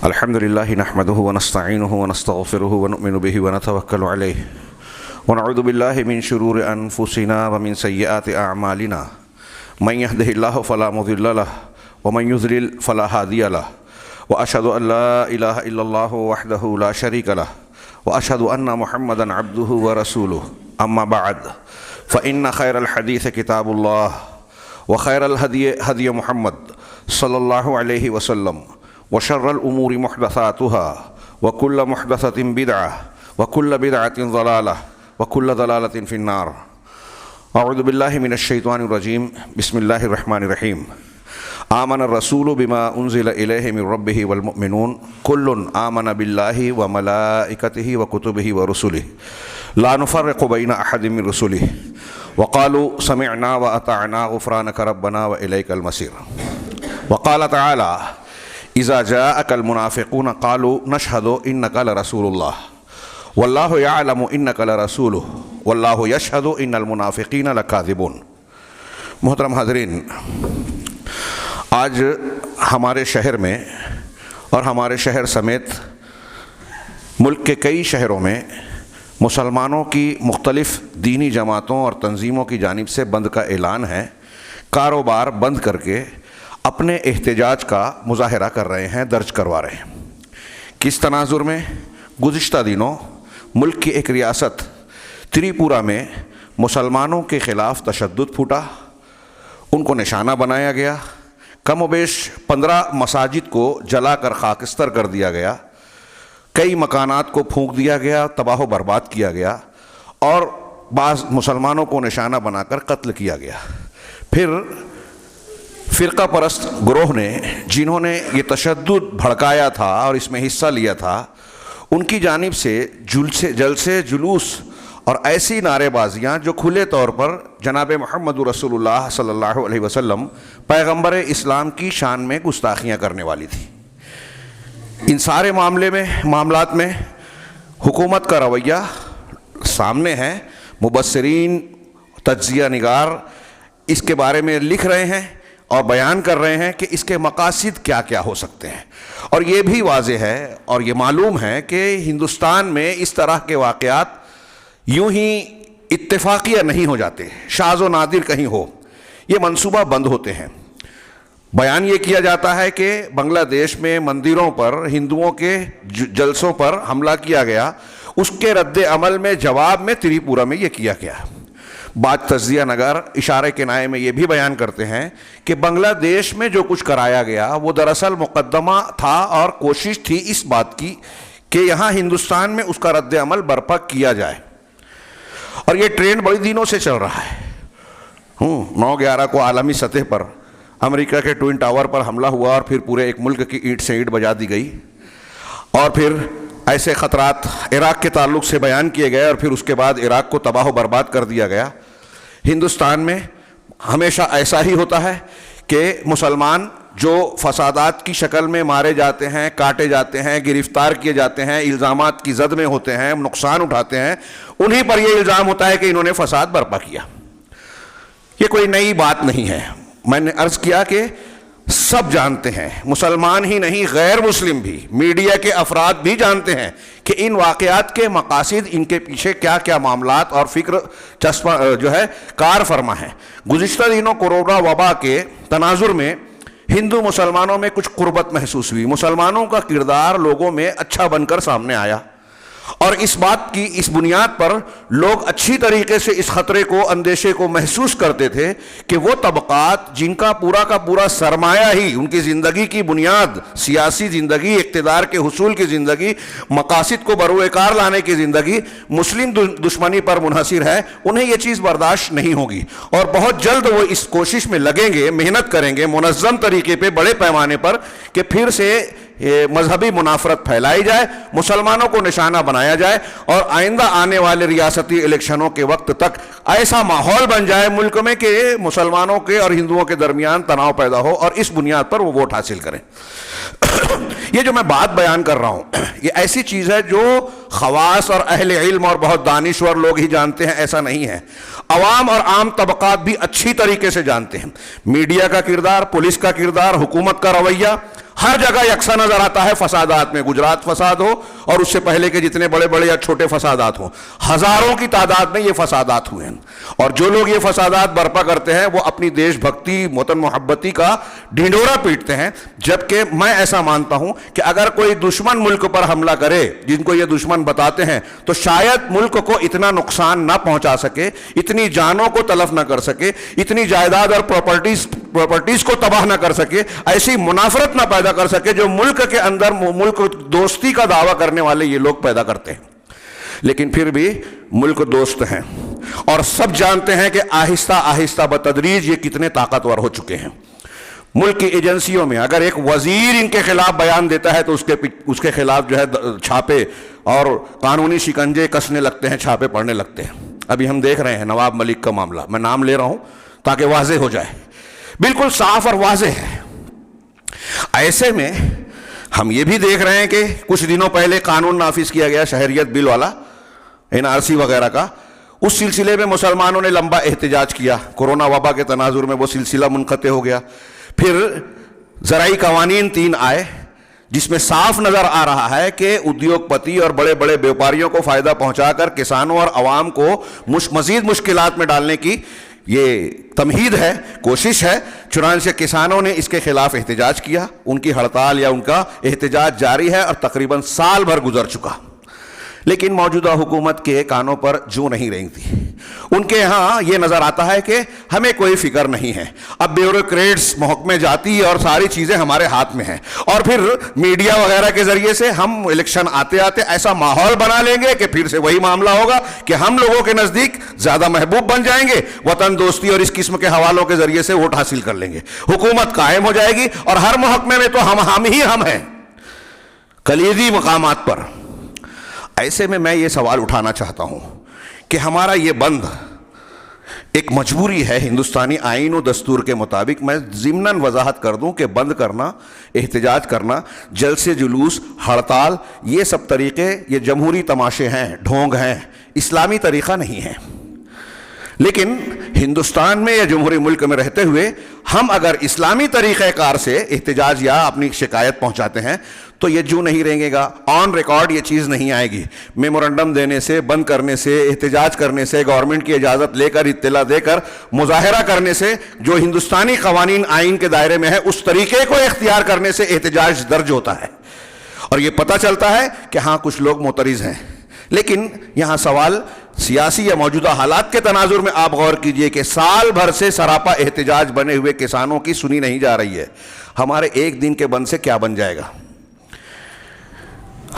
الحمد لله نحمده ونستعينه ونستغفره ونؤمن به ونتوكل عليه ونعوذ بالله من شرور أنفسنا ومن سيئات أعمالنا من يهده الله فلا مضل له ومن يضلل فلا هادي له وأشهد أن لا إله إلا الله وحده لا شريك له وأشهد أن محمدا عبده ورسوله أما بعد فإن خير الحديث كتاب الله وخير الهدي هدي محمد صلى الله عليه وسلم وشر الأمور محدثاتها وكل محدثة بدعة وكل بدعة ضلالة وكل ضلالة في النار. أعوذ بالله من الشيطان الرجيم. بسم الله الرحمن الرحيم. آمن الرسول بما أنزل إليه من ربه والمؤمنون كل آمن بالله وملائكته وكتبه ورسله لا نفرق بين أحد من رسله وقالوا سمعنا وأطعنا غفرانك ربنا وإليك المصير. وقال تعالى إذا جاءك المنافقون قالوا نشهد إنك لرسول الله والله يعلم إنك لرسوله والله يشهد إن المنافقين لكاذبون. محترم حاضرین، آج ہمارے شہر میں اور ہمارے شہر سمیت ملک کے کئی شہروں میں مسلمانوں کی مختلف دینی جماعتوں اور تنظیموں کی جانب سے بند کا اعلان ہے. کاروبار بند کر کے اپنے احتجاج کا مظاہرہ کر رہے ہیں، درج کروا رہے ہیں. کس تناظر میں؟ گزشتہ دنوں ملک کی ایک ریاست تریپورہ میں مسلمانوں کے خلاف تشدد پھوٹا، ان کو نشانہ بنایا گیا، کم و بیش 15 مساجد کو جلا کر خاکستر کر دیا گیا، کئی مکانات کو پھونک دیا گیا، تباہ و برباد کیا گیا اور بعض مسلمانوں کو نشانہ بنا کر قتل کیا گیا. پھر فرقہ پرست گروہ نے جنہوں نے یہ تشدد بھڑکایا تھا اور اس میں حصہ لیا تھا، ان کی جانب سے جلسے جلوس اور ایسی نعرے بازیاں جو کھلے طور پر جناب محمد رسول اللہ صلی اللہ علیہ وسلم پیغمبر اسلام کی شان میں گستاخیاں کرنے والی تھی. ان سارے معاملات میں حکومت کا رویہ سامنے ہے. مبصرین، تجزیہ نگار اس کے بارے میں لکھ رہے ہیں اور بیان کر رہے ہیں کہ اس کے مقاصد کیا کیا ہو سکتے ہیں. اور یہ بھی واضح ہے اور یہ معلوم ہے کہ ہندوستان میں اس طرح کے واقعات یوں ہی اتفاقیہ نہیں ہو جاتے، شاذ و نادر کہیں ہو، یہ منصوبہ بند ہوتے ہیں. بیان یہ کیا جاتا ہے کہ بنگلہ دیش میں مندروں پر ہندوؤں کے جلسوں پر حملہ کیا گیا، اس کے رد عمل میں جواب میں تریپورہ میں یہ کیا گیا. بعض تجزیہ نگار اشارے کنائے میں یہ بھی بیان کرتے ہیں کہ بنگلہ دیش میں جو کچھ کرایا گیا وہ دراصل مقدمہ تھا اور کوشش تھی اس بات کی کہ یہاں ہندوستان میں اس کا رد عمل برپا کیا جائے. اور یہ ٹرینڈ بڑی دنوں سے چل رہا ہے. 9/11 کو عالمی سطح پر امریکہ کے ٹوئن ٹاور پر حملہ ہوا اور پھر پورے ایک ملک کی اینٹ سے اینٹ بجا دی گئی، اور پھر ایسے خطرات عراق کے تعلق سے بیان کیے گئے اور پھر اس کے بعد عراق کو تباہ و برباد کر دیا گیا. ہندوستان میں ہمیشہ ایسا ہی ہوتا ہے کہ مسلمان جو فسادات کی شکل میں مارے جاتے ہیں، کاٹے جاتے ہیں، گرفتار کیے جاتے ہیں، الزامات کی زد میں ہوتے ہیں، نقصان اٹھاتے ہیں، انہی پر یہ الزام ہوتا ہے کہ انہوں نے فساد برپا کیا. یہ کوئی نئی بات نہیں ہے. میں نے عرض کیا کہ سب جانتے ہیں، مسلمان ہی نہیں غیر مسلم بھی، میڈیا کے افراد بھی جانتے ہیں کہ ان واقعات کے مقاصد، ان کے پیچھے کیا کیا معاملات اور فکر جو ہے کار فرما ہے. گزشتہ دنوں کورونا وبا کے تناظر میں ہندو مسلمانوں میں کچھ قربت محسوس ہوئی، مسلمانوں کا کردار لوگوں میں اچھا بن کر سامنے آیا، اور اس بات کی اس بنیاد پر لوگ اچھی طریقے سے اس خطرے کو، اندیشے کو محسوس کرتے تھے کہ وہ طبقات جن کا پورا سرمایہ ہی، ان کی زندگی کی بنیاد، سیاسی زندگی، اقتدار کے حصول کی زندگی، مقاصد کو بروئے کار لانے کی زندگی مسلم دشمنی پر منحصر ہے، انہیں یہ چیز برداشت نہیں ہوگی اور بہت جلد وہ اس کوشش میں لگیں گے، محنت کریں گے منظم طریقے پہ، بڑے پیمانے پر، کہ پھر سے مذہبی منافرت پھیلائی جائے، مسلمانوں کو نشانہ بنایا جائے اور آئندہ آنے والے ریاستی الیکشنوں کے وقت تک ایسا ماحول بن جائے ملک میں کہ مسلمانوں کے اور ہندوؤں کے درمیان تناؤ پیدا ہو اور اس بنیاد پر وہ ووٹ حاصل کریں. یہ جو میں بات بیان کر رہا ہوں یہ ایسی چیز ہے جو خواص اور اہل علم اور بہت دانشور لوگ ہی جانتے ہیں، ایسا نہیں ہے. عوام اور عام طبقات بھی اچھی طریقے سے جانتے ہیں. میڈیا کا کردار، پولیس کا کردار، حکومت کا رویہ، ہر جگہ یکساں نظر آتا ہے فسادات میں، گجرات فساد ہو اور اس سے پہلے کے جتنے بڑے بڑے یا چھوٹے فسادات ہوں، ہزاروں کی تعداد میں یہ فسادات ہوئے ہیں۔ اور جو لوگ یہ فسادات برپا کرتے ہیں وہ اپنی دیش بھکتی، وطن محبتی کا ڈھنڈورا پیٹتے ہیں، جبکہ میں ایسا مانتا ہوں کہ اگر کوئی دشمن ملک پر حملہ کرے، جن کو یہ دشمن بتاتے ہیں، تو شاید ملک کو اتنا نقصان نہ پہنچا سکے، اتنی جانوں کو تلف نہ کر سکے، اتنی جائیداد اور پراپرٹیز کو تباہ نہ کر سکے، ایسی منافرت نہ پیدا کر سکے جو ملک کے اندر ملک دوستی کا دعویٰ کرنے والے یہ لوگ پیدا کرتے ہیں۔ لیکن پھر بھی ملک دوست ہیں، اور سب جانتے ہیں کہ آہستہ آہستہ بتدریج یہ کتنے طاقتور ہو چکے ہیں۔ ملک کی ایجنسیوں میں اگر ایک وزیر ان کے خلاف بیان دیتا ہے تو اس کے خلاف جو ہے چھاپے اور قانونی شکنجے کسنے لگتے ہیں، چھاپے پڑنے لگتے ہیں۔ ابھی ہم دیکھ رہے ہیں نواب ملک کا معاملہ، میں نام لے رہا ہوں تاکہ واضح ہو جائے، بالکل صاف اور واضح ہے۔ ایسے میں ہم یہ بھی دیکھ رہے ہیں کہ کچھ دنوں پہلے قانون نافذ کیا گیا شہریت بل والا، NRC وغیرہ کا، اس سلسلے میں مسلمانوں نے لمبا احتجاج کیا، کورونا وبا کے تناظر میں وہ سلسلہ منقطع ہو گیا۔ پھر زرعی قوانین 3 آئے جس میں صاف نظر آ رہا ہے کہ ادیوگ پتی اور بڑے بڑے بیوپاریوں کو فائدہ پہنچا کر کسانوں اور عوام کو مزید مشکلات میں ڈالنے کی یہ تمہید ہے، کوشش ہے۔ چنانچہ کسانوں نے اس کے خلاف احتجاج کیا، ان کی ہڑتال یا ان کا احتجاج جاری ہے اور تقریباً سال بھر گزر چکا، لیکن موجودہ حکومت کے کانوں پر جوں نہیں رینگتی۔ ان کے ہاں یہ نظر آتا ہے کہ ہمیں کوئی فکر نہیں ہے، اب بیوروکریٹس، محکمہ جاتی اور ساری چیزیں ہمارے ہاتھ میں ہیں، اور پھر میڈیا وغیرہ کے ذریعے سے ہم الیکشن آتے آتے ایسا ماحول بنا لیں گے کہ پھر سے وہی معاملہ ہوگا کہ ہم لوگوں کے نزدیک زیادہ محبوب بن جائیں گے، وطن دوستی اور اس قسم کے حوالوں کے ذریعے سے ووٹ حاصل کر لیں گے، حکومت قائم ہو جائے گی، اور ہر محکمے میں تو ہم ہی ہیں کلیدی مقامات پر۔ ایسے میں یہ سوال اٹھانا چاہتا ہوں کہ ہمارا یہ بند ایک مجبوری ہے ہندوستانی آئین و دستور کے مطابق۔ میں ضمناً وضاحت کر دوں کہ بند کرنا، احتجاج کرنا، جلسے جلوس، ہڑتال، یہ سب طریقے یہ جمہوری تماشے ہیں، ڈھونگ ہیں، اسلامی طریقہ نہیں ہے۔ لیکن ہندوستان میں یا جمہوری ملک میں رہتے ہوئے ہم اگر اسلامی طریقہ کار سے احتجاج یا اپنی شکایت پہنچاتے ہیں تو یہ جو نہیں رہیں گا، آن ریکارڈ یہ چیز نہیں آئے گی۔ میمورنڈم دینے سے، بند کرنے سے، احتجاج کرنے سے، گورنمنٹ کی اجازت لے کر، اطلاع دے کر، مظاہرہ کرنے سے، جو ہندوستانی قوانین آئین کے دائرے میں ہے اس طریقے کو اختیار کرنے سے احتجاج درج ہوتا ہے، اور یہ پتہ چلتا ہے کہ ہاں کچھ لوگ معترض ہیں۔ لیکن یہاں سوال سیاسی یا موجودہ حالات کے تناظر میں آپ غور کیجئے کہ سال بھر سے سراپا احتجاج بنے ہوئے کسانوں کی سنی نہیں جا رہی ہے۔ ہمارے ایک دن کے بند سے کیا بن جائے گا؟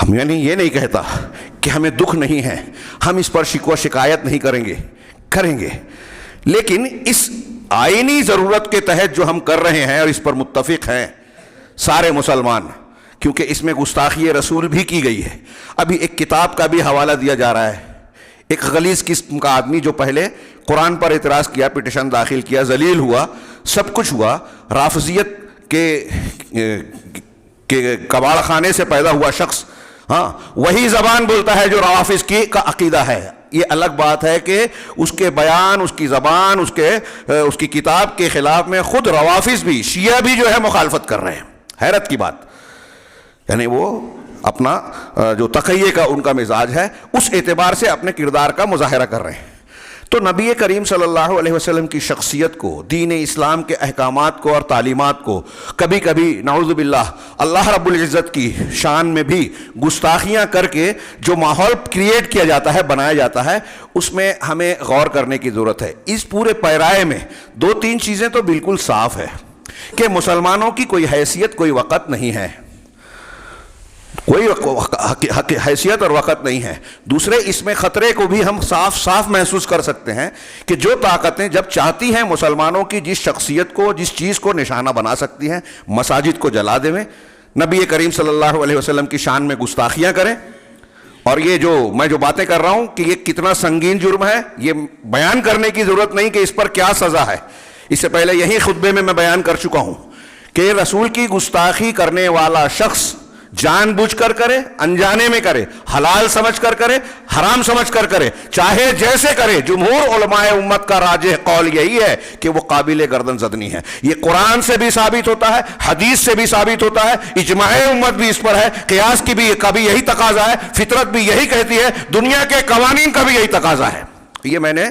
ہم یعنی یہ نہیں کہتا کہ ہمیں دکھ نہیں ہے، ہم اس پر شکوہ شکایت نہیں کریں گے، لیکن اس آئینی ضرورت کے تحت جو ہم کر رہے ہیں اور اس پر متفق ہیں سارے مسلمان، کیونکہ اس میں گستاخی رسول بھی کی گئی ہے۔ ابھی ایک کتاب کا بھی حوالہ دیا جا رہا ہے، ایک غلیظ قسم کا آدمی جو پہلے قرآن پر اعتراض کیا، پٹیشن داخل کیا، ذلیل ہوا، سب کچھ ہوا، رافضیت کے کباڑ خانے سے پیدا ہوا شخص، ہاں وہی زبان بولتا ہے جو روافض کا عقیدہ ہے۔ یہ الگ بات ہے کہ اس کے بیان، اس کی زبان، اس کی کتاب کے خلاف میں خود روافض بھی، شیعہ بھی جو ہے مخالفت کر رہے ہیں۔ حیرت کی بات، یعنی وہ اپنا جو تقیہ کا ان کا مزاج ہے اس اعتبار سے اپنے کردار کا مظاہرہ کر رہے ہیں۔ تو نبی کریم صلی اللہ علیہ وسلم کی شخصیت کو، دین اسلام کے احکامات کو اور تعلیمات کو کبھی کبھی نعوذ باللہ اللہ رب العزت کی شان میں بھی گستاخیاں کر کے جو ماحول کریٹ کیا جاتا ہے، بنایا جاتا ہے، اس میں ہمیں غور کرنے کی ضرورت ہے۔ اس پورے پیرائے میں 2-3 چیزیں تو بالکل صاف ہے کہ مسلمانوں کی کوئی حیثیت، کوئی وقت نہیں ہے، کوئی حیثیت اور وقت نہیں ہے۔ دوسرے، اس میں خطرے کو بھی ہم صاف محسوس کر سکتے ہیں کہ جو طاقتیں جب چاہتی ہیں مسلمانوں کی جس شخصیت کو، جس چیز کو نشانہ بنا سکتی ہیں، مساجد کو جلا دیں، نبی کریم صلی اللہ علیہ وسلم کی شان میں گستاخیاں کریں، اور یہ میں جو باتیں کر رہا ہوں کہ یہ کتنا سنگین جرم ہے، یہ بیان کرنے کی ضرورت نہیں کہ اس پر کیا سزا ہے۔ اس سے پہلے یہی خطبے میں بیان کر چکا ہوں کہ رسول کی گستاخی کرنے والا شخص جان بوجھ کر کرے انجانے میں کرے، حلال سمجھ کر کرے حرام سمجھ کر کرے، چاہے جیسے کرے، جمہور علماء امت کا راجح قول یہی ہے کہ وہ قابل گردن زدنی ہے۔ یہ قرآن سے بھی ثابت ہوتا ہے، حدیث سے بھی ثابت ہوتا ہے، اجماع امت بھی اس پر ہے، قیاس کی بھی یہی تقاضا ہے، فطرت بھی یہی کہتی ہے، دنیا کے قوانین کا بھی یہی تقاضا ہے۔ یہ میں نے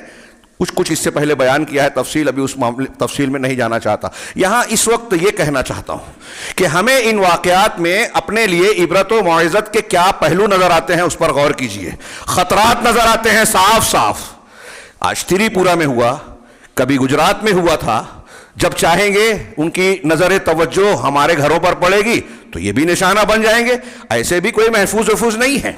کچھ اس سے پہلے بیان کیا ہے، تفصیل ابھی اس تفصیل میں نہیں جانا چاہتا۔ یہاں اس وقت یہ کہنا چاہتا ہوں کہ ہمیں ان واقعات میں اپنے لیے عبرت و موعظت کے کیا پہلو نظر آتے ہیں اس پر غور کیجئے۔ خطرات نظر آتے ہیں صاف صاف، آج تری پورہ میں ہوا، کبھی گجرات میں ہوا تھا، جب چاہیں گے ان کی نظر توجہ ہمارے گھروں پر پڑے گی تو یہ بھی نشانہ بن جائیں گے، ایسے بھی کوئی محفوظ نہیں ہے۔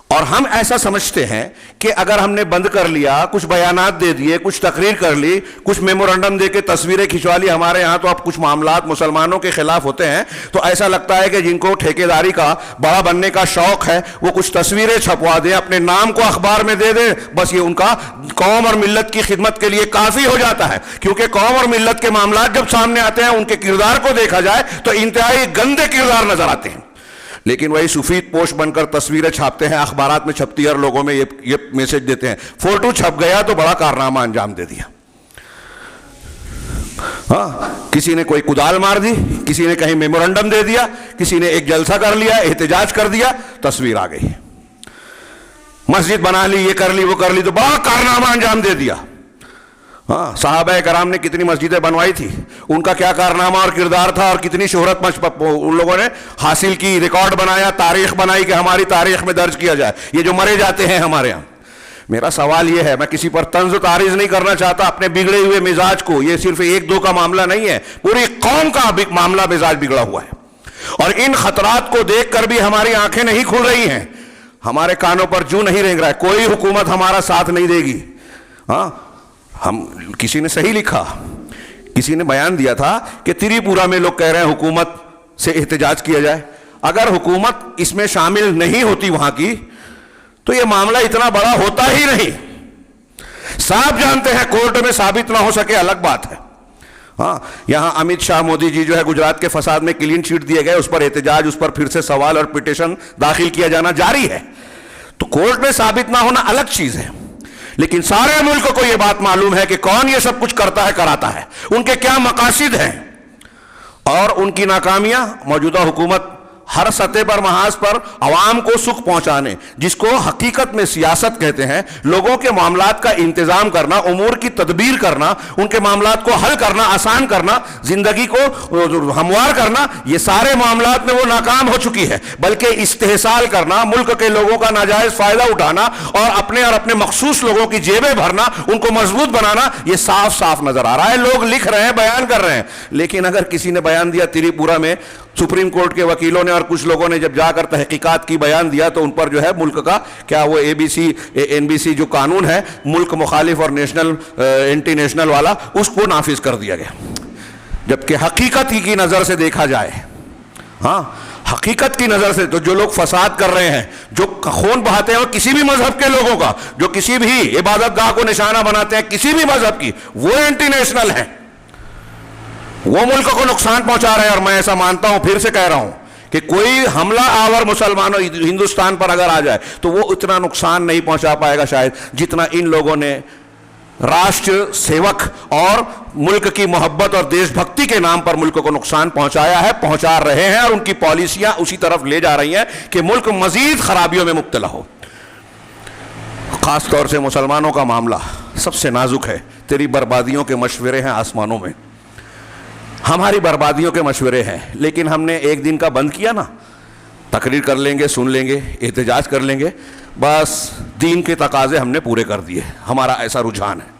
اور ہم ایسا سمجھتے ہیں کہ اگر ہم نے بند کر لیا، کچھ بیانات دے دیے، کچھ تقریر کر لی، کچھ میمورنڈم دے کے تصویریں کھنچوا لی، ہمارے ہاں تو اب کچھ معاملات مسلمانوں کے خلاف ہوتے ہیں تو ایسا لگتا ہے کہ جن کو ٹھیکیداری کا بڑا بننے کا شوق ہے وہ کچھ تصویریں چھپوا دیں، اپنے نام کو اخبار میں دے دیں، بس یہ ان کا قوم اور ملت کی خدمت کے لیے کافی ہو جاتا ہے۔ کیونکہ قوم اور ملت کے معاملات جب سامنے آتے ہیں، ان کے کردار کو دیکھا جائے تو انتہائی گندے کردار نظر آتے ہیں، لیکن وہی سفید پوش بن کر تصویریں چھاپتے ہیں، اخبارات میں چھپتی ہے اور لوگوں میں یہ میسج دیتے ہیں، فوٹو چھپ گیا تو بڑا کارنامہ انجام دے دیا۔ ہاں، کسی نے کوئی کدال مار دی، کسی نے کہیں میمورنڈم دے دیا، کسی نے ایک جلسہ کر لیا، احتجاج کر دیا، تصویر آ گئی، مسجد بنا لی، یہ کر لی وہ کر لی، تو بڑا کارنامہ انجام دے دیا۔ ہاں، صحابہ کرام نے کتنی مسجدیں بنوائی تھی، ان کا کیا کارنامہ اور کردار تھا، اور کتنی شہرت ان لوگوں نے حاصل کی، ریکارڈ بنایا، تاریخ بنائی کہ ہماری تاریخ میں درج کیا جائے، یہ جو مرے جاتے ہیں ہمارے ہاں۔ میرا سوال یہ ہے، میں کسی پر طنز و تعریض نہیں کرنا چاہتا، اپنے بگڑے ہوئے مزاج کو، یہ صرف ایک دو کا معاملہ نہیں ہے، پوری قوم کا معاملہ مزاج بگڑا ہوا ہے، اور ان خطرات کو دیکھ کر بھی ہماری آنکھیں نہیں کھل رہی ہیں، ہمارے کانوں پر جوں نہیں رینگ رہا ہے، کوئی حکومت ہمارا ساتھ نہیں دے گی۔ ہاں، کسی نے صحیح لکھا، کسی نے بیان دیا تھا کہ تری پورہ میں لوگ کہہ رہے ہیں حکومت سے احتجاج کیا جائے، اگر حکومت اس میں شامل نہیں ہوتی وہاں کی تو یہ معاملہ اتنا بڑا ہوتا ہی نہیں۔ صاحب جانتے ہیں کورٹ میں ثابت نہ ہو سکے الگ بات ہے۔ ہاں، یہاں امت شاہ مودی جی جو ہے گجرات کے فساد میں کلین چٹ دیے گئے، اس پر احتجاج، اس پر پھر سے سوال اور پٹیشن داخل کیا جانا جاری ہے، تو کورٹ میں ثابت نہ ہونا الگ چیز ہے، لیکن سارے ملک کو یہ بات معلوم ہے کہ کون یہ سب کچھ کرتا ہے، کراتا ہے، ان کے کیا مقاصد ہیں، اور ان کی ناکامیاں موجودہ حکومت ہر سطح پر محاذ پر عوام کو سکھ پہنچانے، جس کو حقیقت میں سیاست کہتے ہیں، لوگوں کے معاملات کا انتظام کرنا، امور کی تدبیر کرنا، ان کے معاملات کو حل کرنا، آسان کرنا، زندگی کو ہموار کرنا، یہ سارے معاملات میں وہ ناکام ہو چکی ہے، بلکہ استحصال کرنا، ملک کے لوگوں کا ناجائز فائدہ اٹھانا اور اپنے مخصوص لوگوں کی جیبیں بھرنا، ان کو مضبوط بنانا، یہ صاف صاف نظر آ رہا ہے۔ لوگ لکھ رہے ہیں، بیان کر رہے ہیں، لیکن اگر کسی نے بیان دیا تری پورہ میں، سپریم کورٹ کے وکیلوں نے اور کچھ لوگوں نے جب جا کر تحقیقات کی، بیان دیا، تو ان پر جو ہے ملک کا کیا وہ NBC جو قانون ہے ملک مخالف اور نیشنل اینٹی نیشنل والا، اس کو نافذ کر دیا گیا، جبکہ حقیقت کی نظر سے دیکھا جائے، ہاں حقیقت کی نظر سے تو جو لوگ فساد کر رہے ہیں، جو خون بہاتے ہیں، اور کسی بھی مذہب کے لوگوں کا، جو کسی بھی عبادت گاہ کو نشانہ بناتے ہیں کسی بھی مذہب کی، وہ اینٹی نیشنل ہیں، وہ ملک کو نقصان پہنچا رہے ہیں۔ اور میں ایسا مانتا ہوں، پھر سے کہہ رہا ہوں کہ کوئی حملہ آور مسلمانوں ہندوستان پر اگر آ جائے تو وہ اتنا نقصان نہیں پہنچا پائے گا شاید، جتنا ان لوگوں نے راشٹر سیوک اور ملک کی محبت اور دیش بھکتی کے نام پر ملک کو نقصان پہنچایا ہے، پہنچا رہے ہیں، اور ان کی پالیسیاں اسی طرف لے جا رہی ہیں کہ ملک مزید خرابیوں میں مبتلا ہو۔ خاص طور سے مسلمانوں کا معاملہ سب سے نازک ہے، تیری بربادیوں کے مشورے ہیں آسمانوں میں، ہماری بربادیوں کے مشورے ہیں، لیکن ہم نے ایک دن کا بند کیا نا، تقریر کر لیں گے، سن لیں گے، احتجاج کر لیں گے، بس دین کے تقاضے ہم نے پورے کر دیے، ہمارا ایسا رجحان ہے۔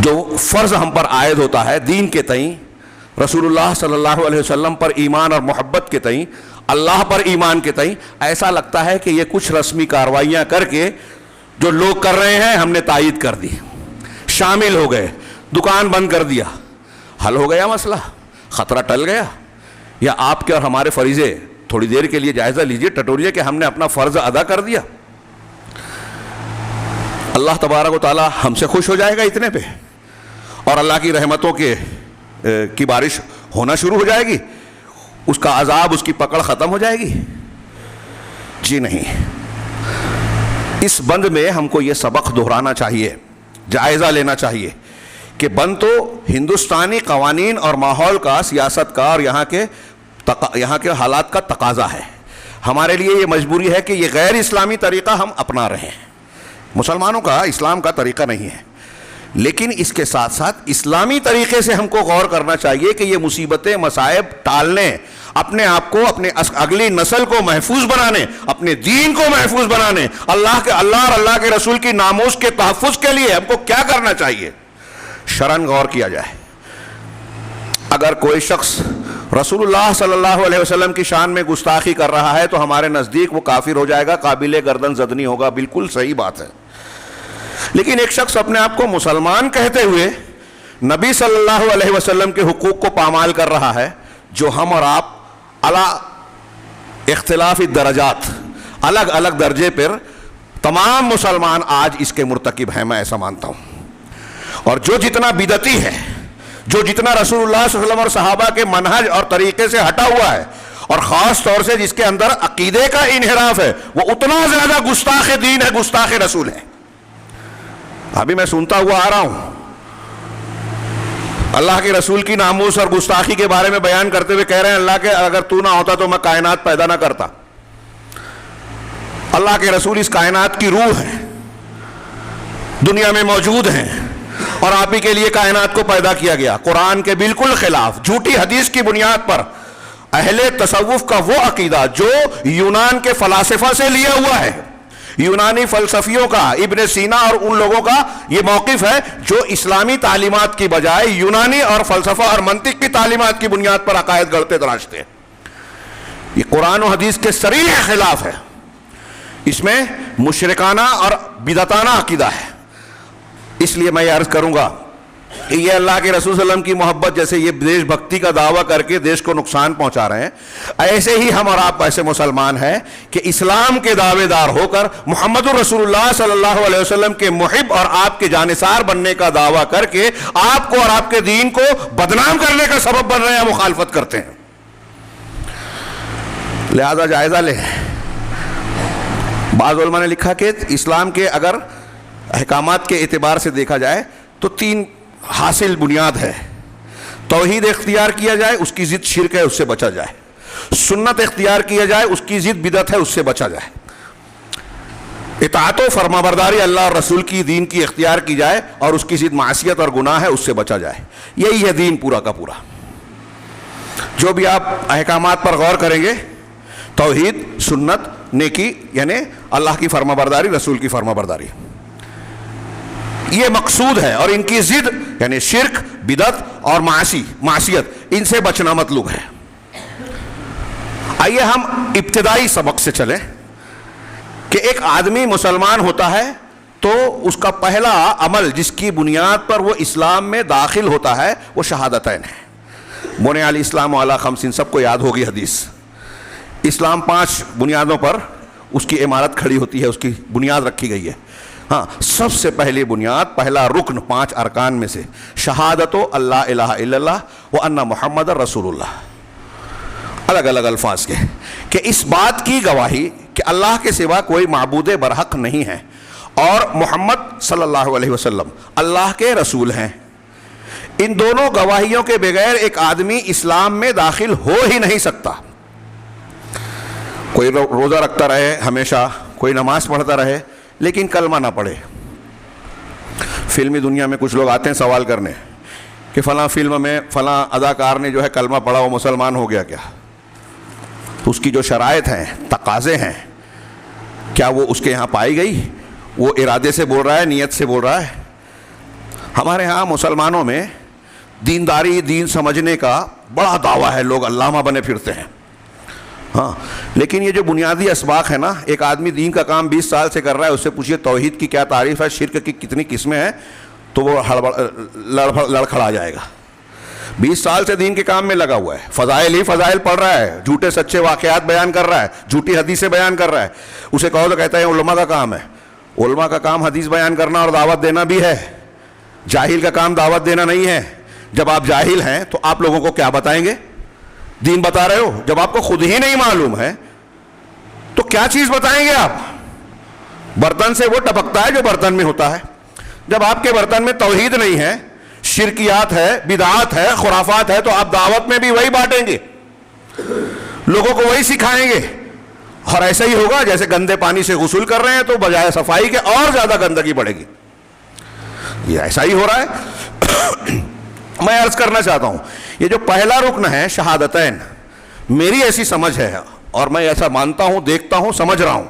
جو فرض ہم پر عائد ہوتا ہے دین کے تئیں، رسول اللہ صلی اللہ علیہ وسلم پر ایمان اور محبت کے تئیں، اللہ پر ایمان کے تئیں، ایسا لگتا ہے کہ یہ کچھ رسمی کارروائیاں کر کے جو لوگ کر رہے ہیں ہم نے تائید کر دی، شامل ہو گئے، دکان بند کر دیا، حل ہو گیا مسئلہ، خطرہ ٹل گیا۔ یا آپ کے اور ہمارے فریضے تھوڑی دیر کے لیے جائزہ لیجئے، ٹٹوریے کہ ہم نے اپنا فرض ادا کر دیا، اللہ تبارک و تعالی ہم سے خوش ہو جائے گا اتنے پہ، اور اللہ کی رحمتوں کی بارش ہونا شروع ہو جائے گی۔ اس کا عذاب، اس کی پکڑ ختم ہو جائے گی؟ جی نہیں۔ اس بند میں ہم کو یہ سبق دہرانا چاہیے، جائزہ لینا چاہیے کہ بند تو ہندوستانی قوانین اور ماحول کا، سیاست کا اور یہاں کے حالات کا تقاضا ہے۔ ہمارے لیے یہ مجبوری ہے کہ یہ غیر اسلامی طریقہ ہم اپنا رہے ہیں، مسلمانوں کا، اسلام کا طریقہ نہیں ہے، لیکن اس کے ساتھ ساتھ اسلامی طریقے سے ہم کو غور کرنا چاہیے کہ یہ مصیبتیں، مصائب ٹالنے، اپنے آپ کو، اپنے اگلی نسل کو محفوظ بنانے، اپنے دین کو محفوظ بنانے، اللہ اور اللہ کے رسول کی ناموس کے تحفظ کے لیے ہم کو کیا کرنا چاہیے، شرعاً غور کیا جائے۔ اگر کوئی شخص رسول اللہ صلی اللہ علیہ وسلم کی شان میں گستاخی کر رہا ہے تو ہمارے نزدیک وہ کافر ہو جائے گا، قابل گردن زدنی ہوگا، بالکل صحیح بات ہے۔ لیکن ایک شخص اپنے آپ کو مسلمان کہتے ہوئے نبی صلی اللہ علیہ وسلم کے حقوق کو پامال کر رہا ہے، جو ہم اور آپ علی اختلاف الدرجات، الگ الگ درجے پر تمام مسلمان آج اس کے مرتکب ہیں، میں ایسا مانتا ہوں۔ اور جو جتنا بدعتی ہے، جو جتنا رسول اللہ صلی اللہ علیہ وسلم اور صحابہ کے منہج اور طریقے سے ہٹا ہوا ہے، اور خاص طور سے جس کے اندر عقیدے کا انحراف ہے، وہ اتنا زیادہ گستاخ دین ہے، گستاخ رسول ہے۔ ابھی میں سنتا ہوا آ رہا ہوں، اللہ کے رسول کی ناموس اور گستاخی کے بارے میں بیان کرتے ہوئے کہہ رہے ہیں، اللہ کے اگر تو نہ ہوتا تو میں کائنات پیدا نہ کرتا۔ اللہ کے رسول اس کائنات کی روح ہے، دنیا میں موجود ہیں، اور آپ ہی کے لیے کائنات کو پیدا کیا گیا۔ قرآن کے بالکل خلاف، جھوٹی حدیث کی بنیاد پر اہل تصوف کا وہ عقیدہ جو یونان کے فلاسفہ سے لیا ہوا ہے، یونانی فلسفیوں کا، ابن سینا اور ان لوگوں کا یہ موقف ہے جو اسلامی تعلیمات کی بجائے یونانی اور فلسفہ اور منطق کی تعلیمات کی بنیاد پر عقائد گڑتے تراشتے ہیں۔ یہ قرآن و حدیث کے صریح خلاف ہے، اس میں مشرکانہ اور بدعتانہ عقیدہ ہے۔ اس لیے میں یہ عرض کروں گا کہ یہ اللہ کے رسول صلی اللہ علیہ وسلم کی محبت جیسے یہ دیش بھکتی کا دعویٰ کر کے دیش کو نقصان پہنچا رہے ہیں، ایسے ہی ہم اور آپ ایسے مسلمان ہیں کہ اسلام کے دعوے دار ہو کر محمد الرسول اللہ صلی اللہ علیہ وسلم کے محب اور آپ کے جانثار بننے کا دعویٰ کر کے آپ کو اور آپ کے دین کو بدنام کرنے کا سبب بن رہے ہیں، مخالفت کرتے ہیں۔ لہذا جائزہ لیں۔ بعض علماء نے لکھا کہ اسلام کے اگر احکامات کے اعتبار سے دیکھا جائے تو 3 حاصل بنیاد ہے۔ توحید اختیار کیا جائے، اس کی ضد شرک ہے، اس سے بچا جائے۔ سنت اختیار کیا جائے، اس کی ضد بدعت ہے، اس سے بچا جائے۔ اطاعت و فرمانبرداری اللہ اور رسول کی دین کی اختیار کی جائے، اور اس کی ضد معصیت اور گناہ ہے، اس سے بچا جائے۔ یہی ہے دین پورا کا پورا۔ جو بھی آپ احکامات پر غور کریں گے، توحید، سنت، نیکی، یعنی اللہ کی فرمانبرداری، رسول کی فرمانبرداری، یہ مقصود ہے، اور ان کی ضد یعنی شرک، بدعت اور معصیت، ان سے بچنا مطلوب ہے۔ آئیے ہم ابتدائی سبق سے چلیں کہ ایک آدمی مسلمان ہوتا ہے تو اس کا پہلا عمل جس کی بنیاد پر وہ اسلام میں داخل ہوتا ہے وہ شہادتین ہے۔ بنی الاسلام علی 5، سب کو یاد ہوگی حدیث۔ اسلام 5 بنیادوں پر اس کی عمارت کھڑی ہوتی ہے، اس کی بنیاد رکھی گئی ہے۔ ہاں، سب سے پہلی بنیاد، پہلا رکن 5 ارکان میں سے شہادت اللہ الہ الا اللہ وان محمد رسول اللہ، الگ الگ الفاظ کے، کہ اس بات کی گواہی کہ اللہ کے سوا کوئی معبود برحق نہیں ہے اور محمد صلی اللہ علیہ وسلم اللہ کے رسول ہیں۔ ان دونوں گواہیوں کے بغیر ایک آدمی اسلام میں داخل ہو ہی نہیں سکتا۔ کوئی روزہ رکھتا رہے ہمیشہ، کوئی نماز پڑھتا رہے، لیکن کلمہ نہ پڑھے۔ فلمی دنیا میں کچھ لوگ آتے ہیں سوال کرنے کہ فلاں فلم میں فلاں اداکار نے جو ہے کلمہ پڑھا، وہ مسلمان ہو گیا کیا؟ تو اس کی جو شرائط ہیں، تقاضے ہیں، کیا وہ اس کے یہاں پائی گئی؟ وہ ارادے سے بول رہا ہے، نیت سے بول رہا ہے؟ ہمارے ہاں مسلمانوں میں دینداری، دین سمجھنے کا بڑا دعویٰ ہے، لوگ علامہ بنے پھرتے ہیں۔ ہاں، لیکن یہ جو بنیادی اسباق ہے نا، ایک آدمی دین کا کام 20 سال سے کر رہا ہے، اس سے پوچھئے توحید کی کیا تعریف ہے، شرک کی کتنی قسمیں ہیں، تو وہ لڑکھڑا جائے گا۔ 20 سال سے دین کے کام میں لگا ہوا ہے، فضائل ہی فضائل پڑھ رہا ہے، جھوٹے سچے واقعات بیان کر رہا ہے، جھوٹی حدیثیں بیان کر رہا ہے۔ اسے کہو تو کہتا ہے علماء کا کام ہے۔ علماء کا کام حدیث بیان کرنا اور دعوت دینا بھی ہے، جاہل کا کام دعوت دینا نہیں ہے۔ جب آپ جاہل ہیں تو آپ لوگوں کو کیا بتائیں گے؟ دین بتا رہے ہو؟ جب آپ کو خود ہی نہیں معلوم ہے تو کیا چیز بتائیں گے آپ؟ برتن سے وہ ٹپکتا ہے جو برتن میں ہوتا ہے. جب آپ کے برتن میں توحید نہیں ہے، شرکیات ہے، بدعات ہے، خرافات ہے، تو آپ دعوت میں بھی وہی بانٹیں گے، لوگوں کو وہی سکھائیں گے. اور ایسا ہی ہوگا جیسے گندے پانی سے غسل کر رہے ہیں تو بجائے صفائی کے اور زیادہ گندگی بڑھے گی. یہ ایسا ہی ہو رہا ہے. میں عرض کرنا چاہتا ہوں، یہ جو پہلا رکن ہے شہادتین، میری ایسی سمجھ ہے اور میں ایسا مانتا ہوں، دیکھتا ہوں، سمجھ رہا ہوں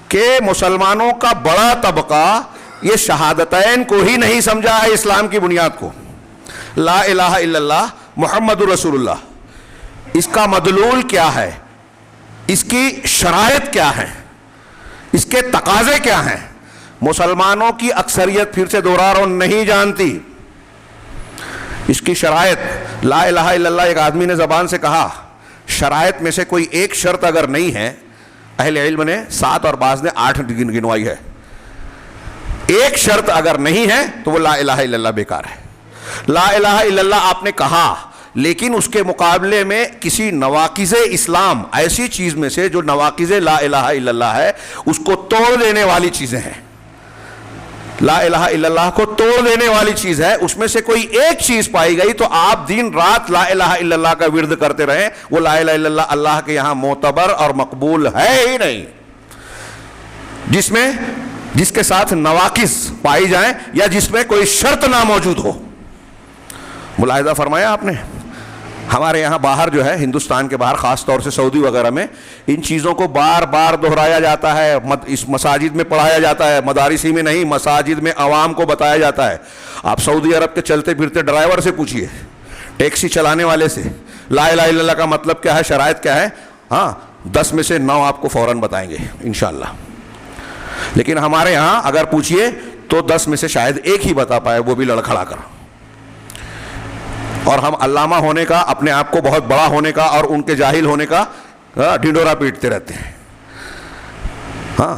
کہ مسلمانوں کا بڑا طبقہ یہ شہادتین کو ہی نہیں سمجھا ہے اسلام کی بنیاد کو. لا الہ الا اللہ محمد رسول اللہ، اس کا مدلول کیا ہے، اس کی شرائط کیا ہے، اس کے تقاضے کیا ہیں، مسلمانوں کی اکثریت پھر سے دوہرا رہا ہوں نہیں جانتی. اس کی شرائط، لا الہ الا اللہ ایک آدمی نے زبان سے کہا، شرائط میں سے کوئی ایک شرط اگر نہیں ہے، اہل علم نے 7 اور بعض نے 8 گنوائی ہے، ایک شرط اگر نہیں ہے تو وہ لا الہ الا اللہ بیکار ہے. لا الہ الا اللہ آپ نے کہا، لیکن اس کے مقابلے میں کسی نواقض اسلام، ایسی چیز میں سے جو نواقض لا الہ الا اللہ ہے اس کو توڑ دینے والی چیزیں ہیں. لا الہ الا اللہ کو توڑ دینے والی چیز ہے، اس میں سے کوئی ایک چیز پائی گئی تو آپ دن رات لا الہ الا اللہ کا ورد کرتے رہیں، وہ لا الہ الا اللہ اللہ کے یہاں معتبر اور مقبول ہے ہی نہیں. جس کے ساتھ نواقص پائی جائیں یا جس میں کوئی شرط نہ موجود ہو. ملاحظہ فرمایا آپ نے، ہمارے یہاں باہر جو ہے، ہندوستان کے باہر خاص طور سے سعودی وغیرہ میں، ان چیزوں کو بار بار دہرایا جاتا ہے، اس مساجد میں پڑھایا جاتا ہے، مدارس ہی میں نہیں، مساجد میں عوام کو بتایا جاتا ہے. آپ سعودی عرب کے چلتے پھرتے ڈرائیور سے پوچھئے، ٹیکسی چلانے والے سے، لا الہ الا اللہ کا مطلب کیا ہے، شرائط کیا ہے، ہاں 10 میں سے 9 آپ کو فوراً بتائیں گے انشاءاللہ. لیکن ہمارے ہاں اگر پوچھئے تو 10 میں سے شاید ایک ہی بتا پائے، وہ بھی لڑکھڑا کر. اور ہم علامہ ہونے کا، اپنے آپ کو بہت بڑا ہونے کا اور ان کے جاہل ہونے کا ڈھنڈورا پیٹتے رہتے ہیں. ہاں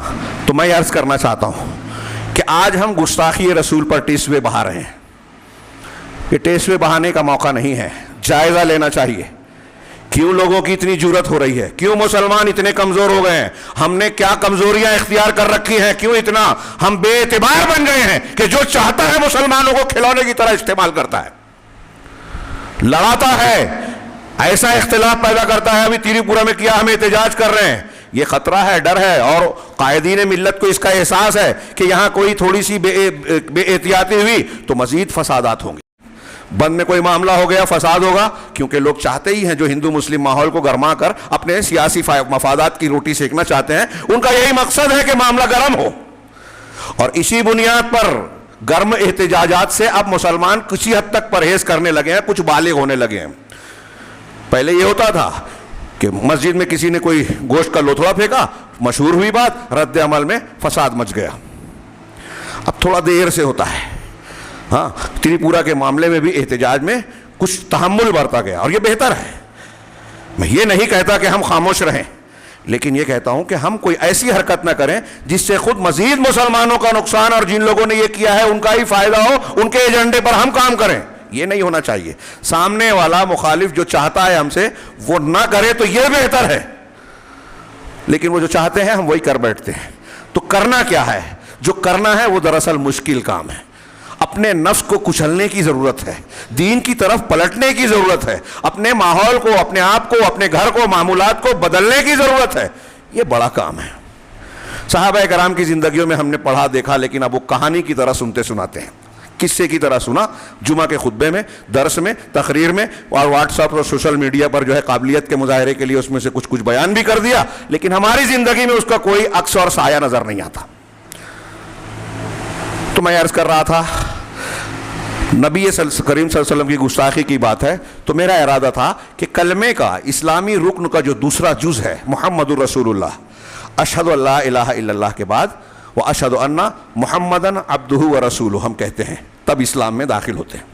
تو میں عرض کرنا چاہتا ہوں کہ آج ہم گستاخی رسول پر ٹیسوے بہا رہے ہیں. یہ ٹیسوے بہانے کا موقع نہیں ہے، جائزہ لینا چاہیے. کیوں لوگوں کی اتنی جرت ہو رہی ہے؟ کیوں مسلمان اتنے کمزور ہو گئے ہیں؟ ہم نے کیا کمزوریاں اختیار کر رکھی ہیں؟ کیوں اتنا ہم بے اعتبار بن گئے ہیں کہ جو چاہتا ہے مسلمانوں کو کھلونے کی طرح استعمال کرتا ہے، لڑاتا ہے، ایسا اختلاف پیدا کرتا ہے. ابھی تیری پورہ میں کیا، ہم احتجاج کر رہے ہیں. یہ خطرہ ہے، ڈر ہے، اور قائدین ملت کو اس کا احساس ہے کہ یہاں کوئی تھوڑی سی بے احتیاطی ہوئی تو مزید فسادات ہوں گے. بند میں کوئی معاملہ ہو گیا، فساد ہوگا، کیونکہ لوگ چاہتے ہی ہیں جو ہندو مسلم ماحول کو گرما کر اپنے سیاسی مفادات کی روٹی سیکنا چاہتے ہیں. ان کا یہی مقصد ہے کہ معاملہ گرم ہو، اور اسی بنیاد پر گرم احتجاجات سے اب مسلمان کسی حد تک پرہیز کرنے لگے ہیں، کچھ بالغ ہونے لگے ہیں. پہلے یہ ہوتا تھا کہ مسجد میں کسی نے کوئی گوشت کا لوتھڑا پھینکا، مشہور ہوئی بات، رد عمل میں فساد مچ گیا. اب تھوڑا دیر سے ہوتا ہے. ہاں تریپورہ کے معاملے میں بھی احتجاج میں کچھ تحمل برتا گیا، اور یہ بہتر ہے. میں یہ نہیں کہتا کہ ہم خاموش رہیں، لیکن یہ کہتا ہوں کہ ہم کوئی ایسی حرکت نہ کریں جس سے خود مزید مسلمانوں کا نقصان، اور جن لوگوں نے یہ کیا ہے ان کا ہی فائدہ ہو، ان کے ایجنڈے پر ہم کام کریں. یہ نہیں ہونا چاہیے. سامنے والا مخالف جو چاہتا ہے ہم سے وہ نہ کرے تو یہ بہتر ہے، لیکن وہ جو چاہتے ہیں ہم وہی کر بیٹھتے ہیں. تو کرنا کیا ہے؟ جو کرنا ہے وہ دراصل مشکل کام ہے. اپنے نفس کو کچلنے کی ضرورت ہے، دین کی طرف پلٹنے کی ضرورت ہے، اپنے ماحول کو، اپنے آپ کو، اپنے گھر کو، معمولات کو بدلنے کی ضرورت ہے. یہ بڑا کام ہے. صحابہ کرام کی زندگیوں میں ہم نے پڑھا دیکھا، لیکن اب وہ کہانی کی طرح سنتے سناتے ہیں، قصے کی طرح سنا. جمعہ کے خطبے میں، درس میں، تقریر میں، اور واٹس ایپ اور سوشل میڈیا پر جو ہے قابلیت کے مظاہرے کے لیے اس میں سے کچھ بیان بھی کر دیا، لیکن ہماری زندگی میں اس کا کوئی عکس اور سایہ نظر نہیں آتا. تو میں عرض کر رہا تھا، نبی کریم صلی اللہ علیہ وسلم کی گستاخی کی بات ہے، تو میرا ارادہ تھا کہ کلمے کا، اسلامی رکن کا جو دوسرا جز ہے محمد الرسول اللہ، اشہد ان لا الہ الا اللہ کے بعد وہ اشہد ان محمدن عبدہ و رسولہ ہم کہتے ہیں، تب اسلام میں داخل ہوتے ہیں.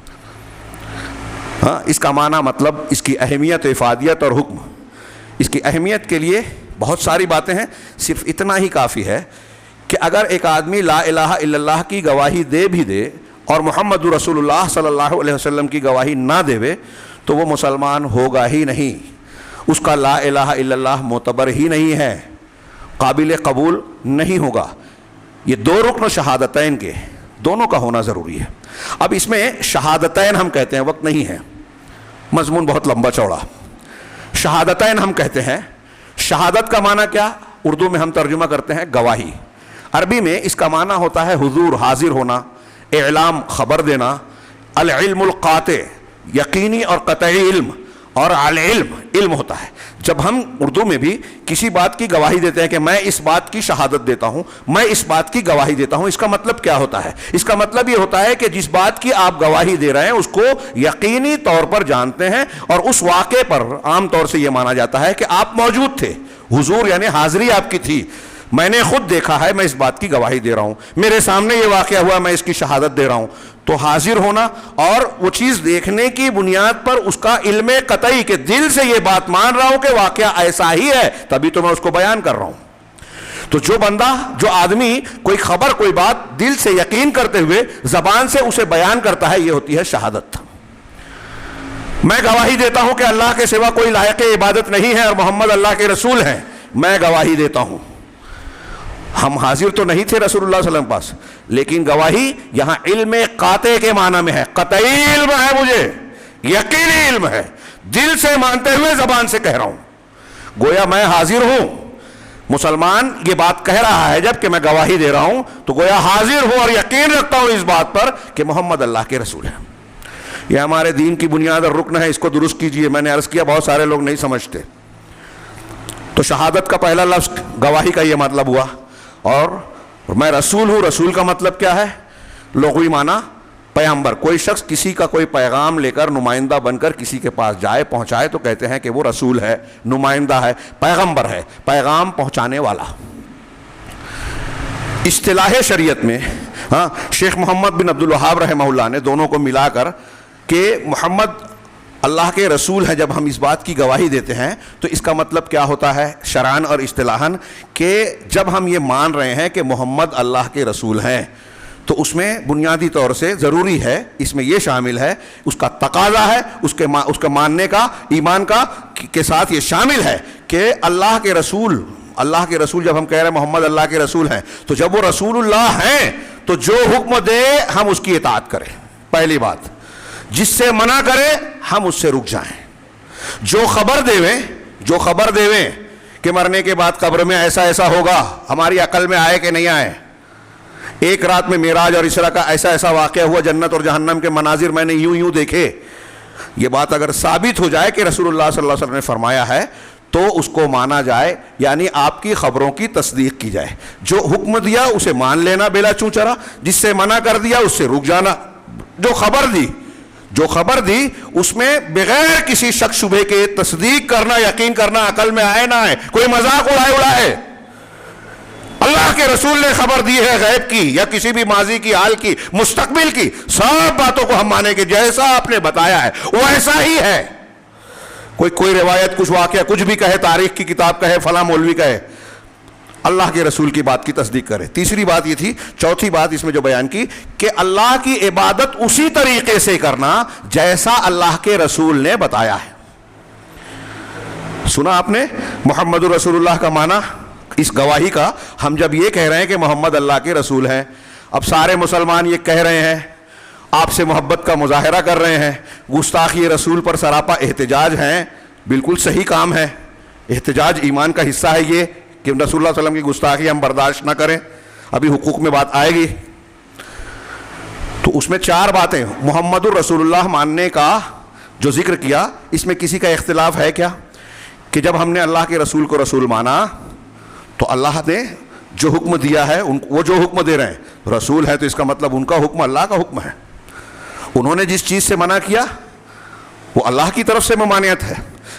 ہاں اس کا معنی، مطلب، اس کی اہمیت، افادیت اور حکم. اس کی اہمیت کے لیے بہت ساری باتیں ہیں، صرف اتنا ہی کافی ہے کہ اگر ایک آدمی لا الہ الا اللہ کی گواہی دے بھی دے اور محمد رسول اللہ صلی اللہ علیہ وسلم کی گواہی نہ دے، تو وہ مسلمان ہوگا ہی نہیں، اس کا لا الہ الا اللہ معتبر ہی نہیں ہے، قابل قبول نہیں ہوگا۔ یہ دو رکن شہادتین کے دونوں کا ہونا ضروری ہے۔ اب اس میں شہادتین ہم کہتے ہیں، وقت نہیں ہے، مضمون بہت لمبا چوڑا۔ شہادتین ہم کہتے ہیں، شہادت کا معنی کیا؟ اردو میں ہم ترجمہ کرتے ہیں گواہی، عربی میں اس کا معنی ہوتا ہے حضور، حاضر ہونا، اعلام، خبر دینا، العلم القاطع، یقینی اور قطعی علم، اور العلم علم ہوتا ہے۔ جب ہم اردو میں بھی کسی بات کی گواہی دیتے ہیں کہ میں اس بات کی شہادت دیتا ہوں، میں اس بات کی گواہی دیتا ہوں، اس کا مطلب کیا ہوتا ہے؟ اس کا مطلب یہ ہوتا ہے کہ جس بات کی آپ گواہی دے رہے ہیں اس کو یقینی طور پر جانتے ہیں، اور اس واقعے پر عام طور سے یہ مانا جاتا ہے کہ آپ موجود تھے، حضور یعنی حاضری آپ کی تھی، میں نے خود دیکھا ہے، میں اس بات کی گواہی دے رہا ہوں، میرے سامنے یہ واقعہ ہوا، میں اس کی شہادت دے رہا ہوں۔ تو حاضر ہونا اور وہ چیز دیکھنے کی بنیاد پر اس کا علم قطعی کہ دل سے یہ بات مان رہا ہوں کہ واقعہ ایسا ہی ہے، تبھی تو میں اس کو بیان کر رہا ہوں۔ تو جو بندہ، جو آدمی کوئی خبر، کوئی بات دل سے یقین کرتے ہوئے زبان سے اسے بیان کرتا ہے، یہ ہوتی ہے شہادت۔ میں گواہی دیتا ہوں کہ اللہ کے سوا کوئی لائق عبادت نہیں ہے اور محمد اللہ کے رسول ہیں، میں گواہی دیتا ہوں۔ ہم حاضر تو نہیں تھے رسول اللہ صلی اللہ علیہ وسلم پاس، لیکن گواہی یہاں علم قاطع کے معنی میں ہے، قطعی علم ہے، مجھے یقینی علم ہے، دل سے مانتے ہوئے زبان سے کہہ رہا ہوں، گویا میں حاضر ہوں۔ مسلمان یہ بات کہہ رہا ہے جب کہ میں گواہی دے رہا ہوں، تو گویا حاضر ہوں اور یقین رکھتا ہوں اس بات پر کہ محمد اللہ کے رسول ہیں۔ یہ ہمارے دین کی بنیاد اور رکن ہے، اس کو درست کیجئے۔ میں نے عرض کیا بہت سارے لوگ نہیں سمجھتے۔ تو شہادت کا پہلا لفظ گواہی کا یہ مطلب ہوا، اور میں رسول ہوں، رسول کا مطلب کیا ہے؟ لغوی معنی پیغمبر۔ کوئی شخص کسی کا کوئی پیغام لے کر نمائندہ بن کر کسی کے پاس جائے، پہنچائے، تو کہتے ہیں کہ وہ رسول ہے، نمائندہ ہے، پیغمبر ہے، پیغام پہنچانے والا۔ اصطلاح شریعت میں شیخ محمد بن عبد الوہاب رحمہ اللہ نے دونوں کو ملا کر کہ محمد اللہ کے رسول ہے، جب ہم اس بات کی گواہی دیتے ہیں تو اس کا مطلب کیا ہوتا ہے شرعاً اور اصطلاحاً، کہ جب ہم یہ مان رہے ہیں کہ محمد اللہ کے رسول ہیں تو اس میں بنیادی طور سے ضروری ہے، اس میں یہ شامل ہے، اس کا تقاضا ہے، اس کے ماننے کا، ایمان کا کے ساتھ یہ شامل ہے کہ اللہ کے رسول جب ہم کہہ رہے ہیں محمد اللہ کے رسول ہیں، تو جب وہ رسول اللہ ہیں تو جو حکم دے ہم اس کی اطاعت کریں، پہلی بات۔ جس سے منع کرے ہم اس سے رک جائیں۔ جو خبر دیویں کہ مرنے کے بعد قبر میں ایسا ایسا ہوگا، ہماری عقل میں آئے کہ نہیں آئے؟ ایک رات میں معراج اور اسراء کا ایسا ایسا واقعہ ہوا، جنت اور جہنم کے مناظر میں نے یوں دیکھے، یہ بات اگر ثابت ہو جائے کہ رسول اللہ صلی اللہ علیہ وسلم نے فرمایا ہے تو اس کو مانا جائے، یعنی آپ کی خبروں کی تصدیق کی جائے۔ جو حکم دیا اسے مان لینا بلا چونچرا، جس سے منع کر دیا اس سے رک جانا۔ جو خبر دی اس میں بغیر کسی شک شبہ کے تصدیق کرنا، یقین کرنا، عقل میں آئے نہ آئے، کوئی مذاق اڑائے۔ اللہ کے رسول نے خبر دی ہے غیب کی یا کسی بھی ماضی کی، حال کی، مستقبل کی، سب باتوں کو ہم مانے کہ جیسا آپ نے بتایا ہے وہ ایسا ہی ہے۔ کوئی روایت، کچھ واقعہ، کچھ بھی کہے، تاریخ کی کتاب کہے، فلاں مولوی کہے، اللہ کے رسول کی بات کی تصدیق کرے۔ تیسری بات یہ تھی، چوتھی بات اس میں جو بیان کی کہ اللہ کی عبادت اسی طریقے سے کرنا جیسا اللہ کے رسول نے بتایا ہے۔ سنا آپ نے محمد رسول اللہ کا معنی اس گواہی کا؟ ہم جب یہ کہہ رہے ہیں کہ محمد اللہ کے رسول ہیں، اب سارے مسلمان یہ کہہ رہے ہیں، آپ سے محبت کا مظاہرہ کر رہے ہیں، گستاخی رسول پر سراپا احتجاج ہیں، بالکل صحیح کام ہے، احتجاج ایمان کا حصہ ہے یہ کہ رسول اللہ صلی اللہ علیہ وسلم کی گستاخی ہم برداشت نہ کریں۔ ابھی حقوق میں بات آئے گی، تو اس میں چار باتیں محمد الرسول اللہ ماننے کا جو ذکر کیا، اس میں کسی کا اختلاف ہے کیا؟ کہ جب ہم نے اللہ کے رسول کو رسول مانا تو اللہ نے جو حکم دیا ہے، وہ جو حکم دے رہے ہیں رسول ہے، تو اس کا مطلب ان کا حکم اللہ کا حکم ہے۔ انہوں نے جس چیز سے منع کیا وہ اللہ کی طرف سے ممانعت ہے،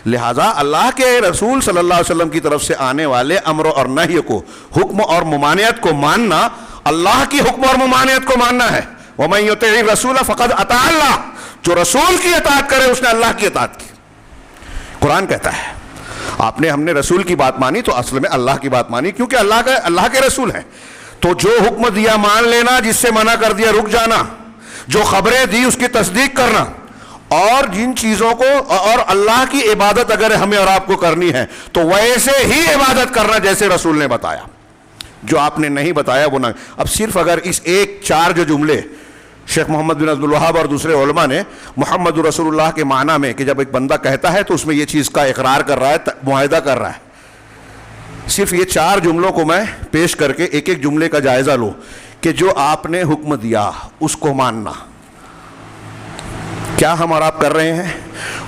لہٰذا اللہ کے رسول صلی اللہ علیہ وسلم کی طرف سے آنے والے امر اور نہی کو، حکم اور ممانعت کو ماننا اللہ کی حکم اور ممانعت کو ماننا ہے۔ وَمَن يُطِعِ الرَّسُولَ فَقَدْ أَطَاعَ اللَّهَ، جو رسول کی اطاعت کرے اس نے اللہ کی اطاعت کی۔ قرآن کہتا ہے ہم نے رسول کی بات مانی تو اصل میں اللہ کی بات مانی، کیونکہ اللہ کے رسول ہیں۔ تو جو حکم دیا مان لینا، جس سے منع کر دیا رک جانا، جو خبریں دی اس کی تصدیق کرنا، اور جن چیزوں کو اور اللہ کی عبادت اگر ہمیں اور آپ کو کرنی ہے تو ویسے ہی عبادت کرنا جیسے رسول نے بتایا. جو آپ نے نہیں بتایا وہ نہ. اب صرف اگر اس ایک چار جو جملے شیخ محمد بن عبد الوہاب اور دوسرے علماء نے محمد رسول اللہ کے معنی میں کہ جب ایک بندہ کہتا ہے تو اس میں یہ چیز کا اقرار کر رہا ہے, معاہدہ کر رہا ہے, صرف یہ چار جملوں کو میں پیش کر کے ایک ایک جملے کا جائزہ لوں کہ جو آپ نے حکم دیا اس کو ماننا. کیا ہم اور آپ کر رہے ہیں؟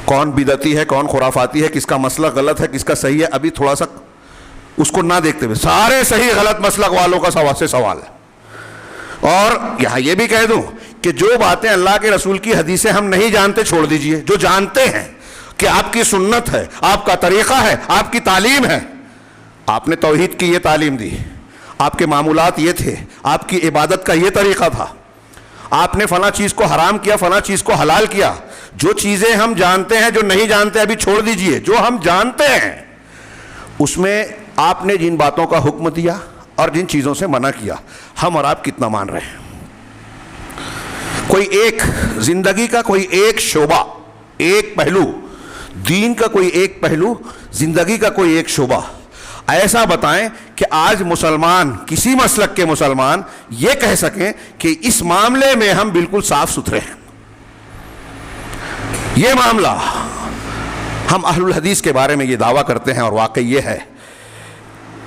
کون بدعتی ہے, کون خرافاتی ہے, کس کا مسلک غلط ہے, کس کا صحیح ہے, ابھی تھوڑا سا اس کو نہ دیکھتے ہوئے سارے صحیح غلط مسلک والوں کا سوال ہے. اور یہاں یہ بھی کہہ دوں کہ جو باتیں اللہ کے رسول کی حدیثیں ہم نہیں جانتے چھوڑ دیجئے. جو جانتے ہیں کہ آپ کی سنت ہے, آپ کا طریقہ ہے, آپ کی تعلیم ہے, آپ نے توحید کی یہ تعلیم دی, آپ کے معمولات یہ تھے, آپ کی عبادت کا یہ طریقہ تھا, آپ نے فلاں چیز کو حرام کیا, فلاں چیز کو حلال کیا. جو چیزیں ہم جانتے ہیں, جو نہیں جانتے ابھی چھوڑ دیجئے. جو ہم جانتے ہیں اس میں آپ نے جن باتوں کا حکم دیا اور جن چیزوں سے منع کیا, ہم اور آپ کتنا مان رہے ہیں؟ کوئی ایک زندگی کا کوئی ایک شعبہ, ایک پہلو, دین کا کوئی ایک پہلو, زندگی کا کوئی ایک شعبہ ایسا بتائیں کہ آج مسلمان, کسی مسلک کے مسلمان یہ کہہ سکیں کہ اس معاملے میں ہم بالکل صاف ستھرے ہیں. یہ معاملہ ہم اہل الحدیث کے بارے میں یہ دعویٰ کرتے ہیں اور واقعی یہ ہے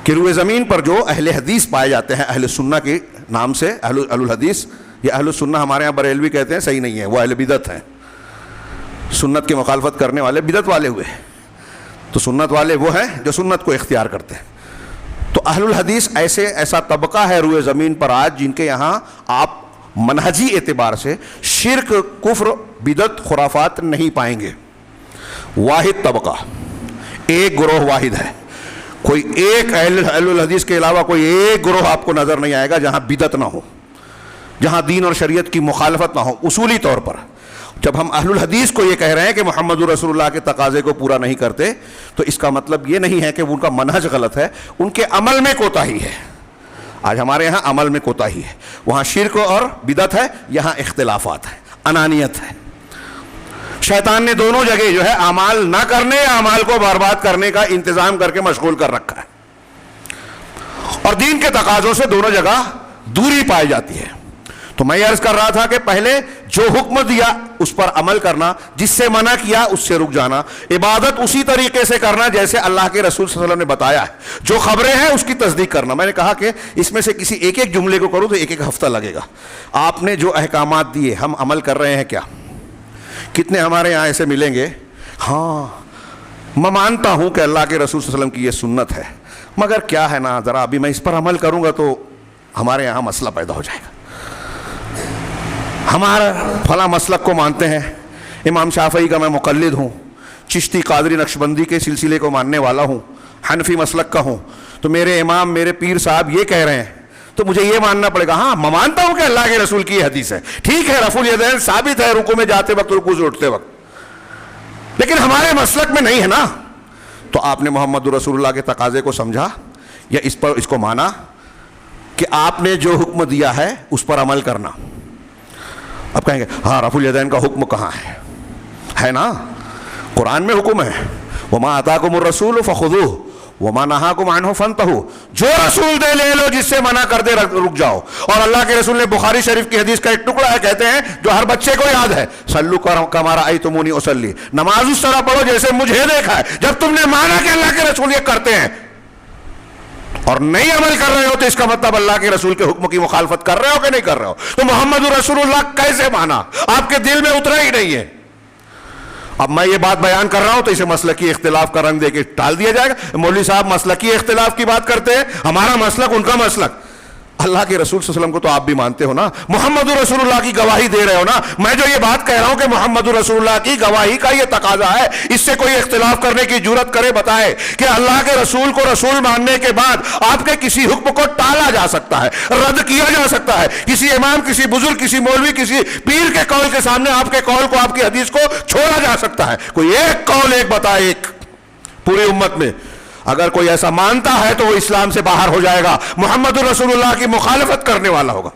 کہ روئے زمین پر جو اہل حدیث پائے جاتے ہیں, اہل سنہ کے نام سے اہل الحدیث, یا اہل سنہ ہمارے ہاں بریلوی کہتے ہیں, صحیح نہیں ہے, وہ اہل بدعت ہیں. سنت کی مخالفت کرنے والے بدعت والے ہوئے, تو سنت والے وہ ہیں جو سنت کو اختیار کرتے ہیں. تو اہل الحدیث ایسا طبقہ ہے روئے زمین پر آج جن کے یہاں آپ منہجی اعتبار سے شرک, کفر, بدعت, خرافات نہیں پائیں گے. واحد طبقہ, ایک گروہ واحد ہے. کوئی ایک اہل الحدیث کے علاوہ کوئی ایک گروہ آپ کو نظر نہیں آئے گا جہاں بدعت نہ ہو, جہاں دین اور شریعت کی مخالفت نہ ہو. اصولی طور پر جب ہم اہل الحدیث کو یہ کہہ رہے ہیں کہ محمد رسول اللہ کے تقاضے کو پورا نہیں کرتے, تو اس کا مطلب یہ نہیں ہے کہ ان کا منہج غلط ہے, ان کے عمل میں کوتاہی ہے. آج ہمارے یہاں عمل میں کوتاہی ہے, وہاں شرک اور بدعت ہے, یہاں اختلافات ہے, انانیت ہے. شیطان نے دونوں جگہ جو ہے اعمال نہ کرنے یا اعمال کو برباد کرنے کا انتظام کر کے مشغول کر رکھا ہے, اور دین کے تقاضوں سے دونوں جگہ دوری پائی جاتی ہے. تو میں یہ عرض کر رہا تھا کہ پہلے جو حکم دیا اس پر عمل کرنا, جس سے منع کیا اس سے رک جانا, عبادت اسی طریقے سے کرنا جیسے اللہ کے رسول صلی اللہ علیہ وسلم نے بتایا ہے, جو خبریں ہیں اس کی تصدیق کرنا. میں نے کہا کہ اس میں سے کسی ایک ایک جملے کو کروں تو ایک ایک ہفتہ لگے گا. آپ نے جو احکامات دیے ہم عمل کر رہے ہیں کیا؟ کتنے ہمارے یہاں ایسے ملیں گے, ہاں میں مانتا ہوں کہ اللہ کے رسول صلی اللہ علیہ وسلم کی یہ سنت ہے, مگر کیا ہے نا, ذرا ابھی میں اس پر عمل کروں گا تو ہمارے یہاں مسئلہ پیدا ہو جائے گا. ہمارا فلاں مسلک کو مانتے ہیں, امام شافعی کا میں مقلد ہوں, چشتی قادری نقشبندی کے سلسلے کو ماننے والا ہوں, حنفی مسلک کا ہوں, تو میرے امام میرے پیر صاحب یہ کہہ رہے ہیں تو مجھے یہ ماننا پڑے گا. ہاں میں مانتا ہوں کہ اللہ کے رسول کی حدیث ہے, ٹھیک ہے, رفع الیدین ثابت ہے رکوع میں جاتے وقت, رکوع سے اٹھتے وقت, لیکن ہمارے مسلک میں نہیں ہے نا. تو آپ نے محمد رسول اللہ کے تقاضے کو سمجھا یا اس کو مانا کہ آپ نے جو حکم دیا ہے اس پر عمل کرنا. اب کہیں گے ہاں رفع الیدین کا حکم کہاں ہے نا, قرآن میں حکم ہے, وما آتاکم الرسول فخذوہ وما نہاکم عنہ فانتہوا, جو رسول دے لے لو, جس سے منع کر دے رک جاؤ. اور اللہ کے رسول نے بخاری شریف کی حدیث کا ایک ٹکڑا ہے, کہتے ہیں جو ہر بچے کو یاد ہے, صلوا کما رأیتمونی اصلی, نماز اس طرح پڑھو جیسے مجھے دیکھا ہے. جب تم نے مانا کہ اللہ کے رسول یہ کرتے ہیں اور نہیں عمل کر رہے ہو تو اس کا مطلب اللہ کے رسول کے حکم کی مخالفت کر رہے ہو کہ نہیں کر رہے ہو. تو محمد رسول اللہ کیسے مانا, آپ کے دل میں اترا ہی نہیں ہے. اب میں یہ بات بیان کر رہا ہوں تو اسے مسلکی اختلاف کا رنگ دے کے ٹال دیا جائے گا. مولوی صاحب مسلکی اختلاف کی بات کرتے ہیں, ہمارا مسلک ان کا مسلک. اللہ کے رسول صلی اللہ علیہ وسلم کو تو آپ بھی مانتے ہو نا, محمد رسول اللہ کی گواہی دے رہے ہو نا. میں جو یہ بات کہہ رہا ہوں کہ محمد رسول اللہ کی گواہی کا یہ تقاضا ہے, اس سے کوئی اختلاف کرنے کی جرات کرے بتائے کہ اللہ کے رسول کو رسول ماننے کے بعد آپ کے کسی حکم کو ٹالا جا سکتا ہے, رد کیا جا سکتا ہے. کسی امام, کسی بزرگ, کسی مولوی, کسی پیر کے قول کے سامنے آپ کے قول کو, آپ کی حدیث کو چھوڑا جا سکتا ہے. کوئی ایک قول ایک بتائے, ایک پوری امت میں اگر کوئی ایسا مانتا ہے تو وہ اسلام سے باہر ہو جائے گا, محمد رسول اللہ کی مخالفت کرنے والا ہوگا.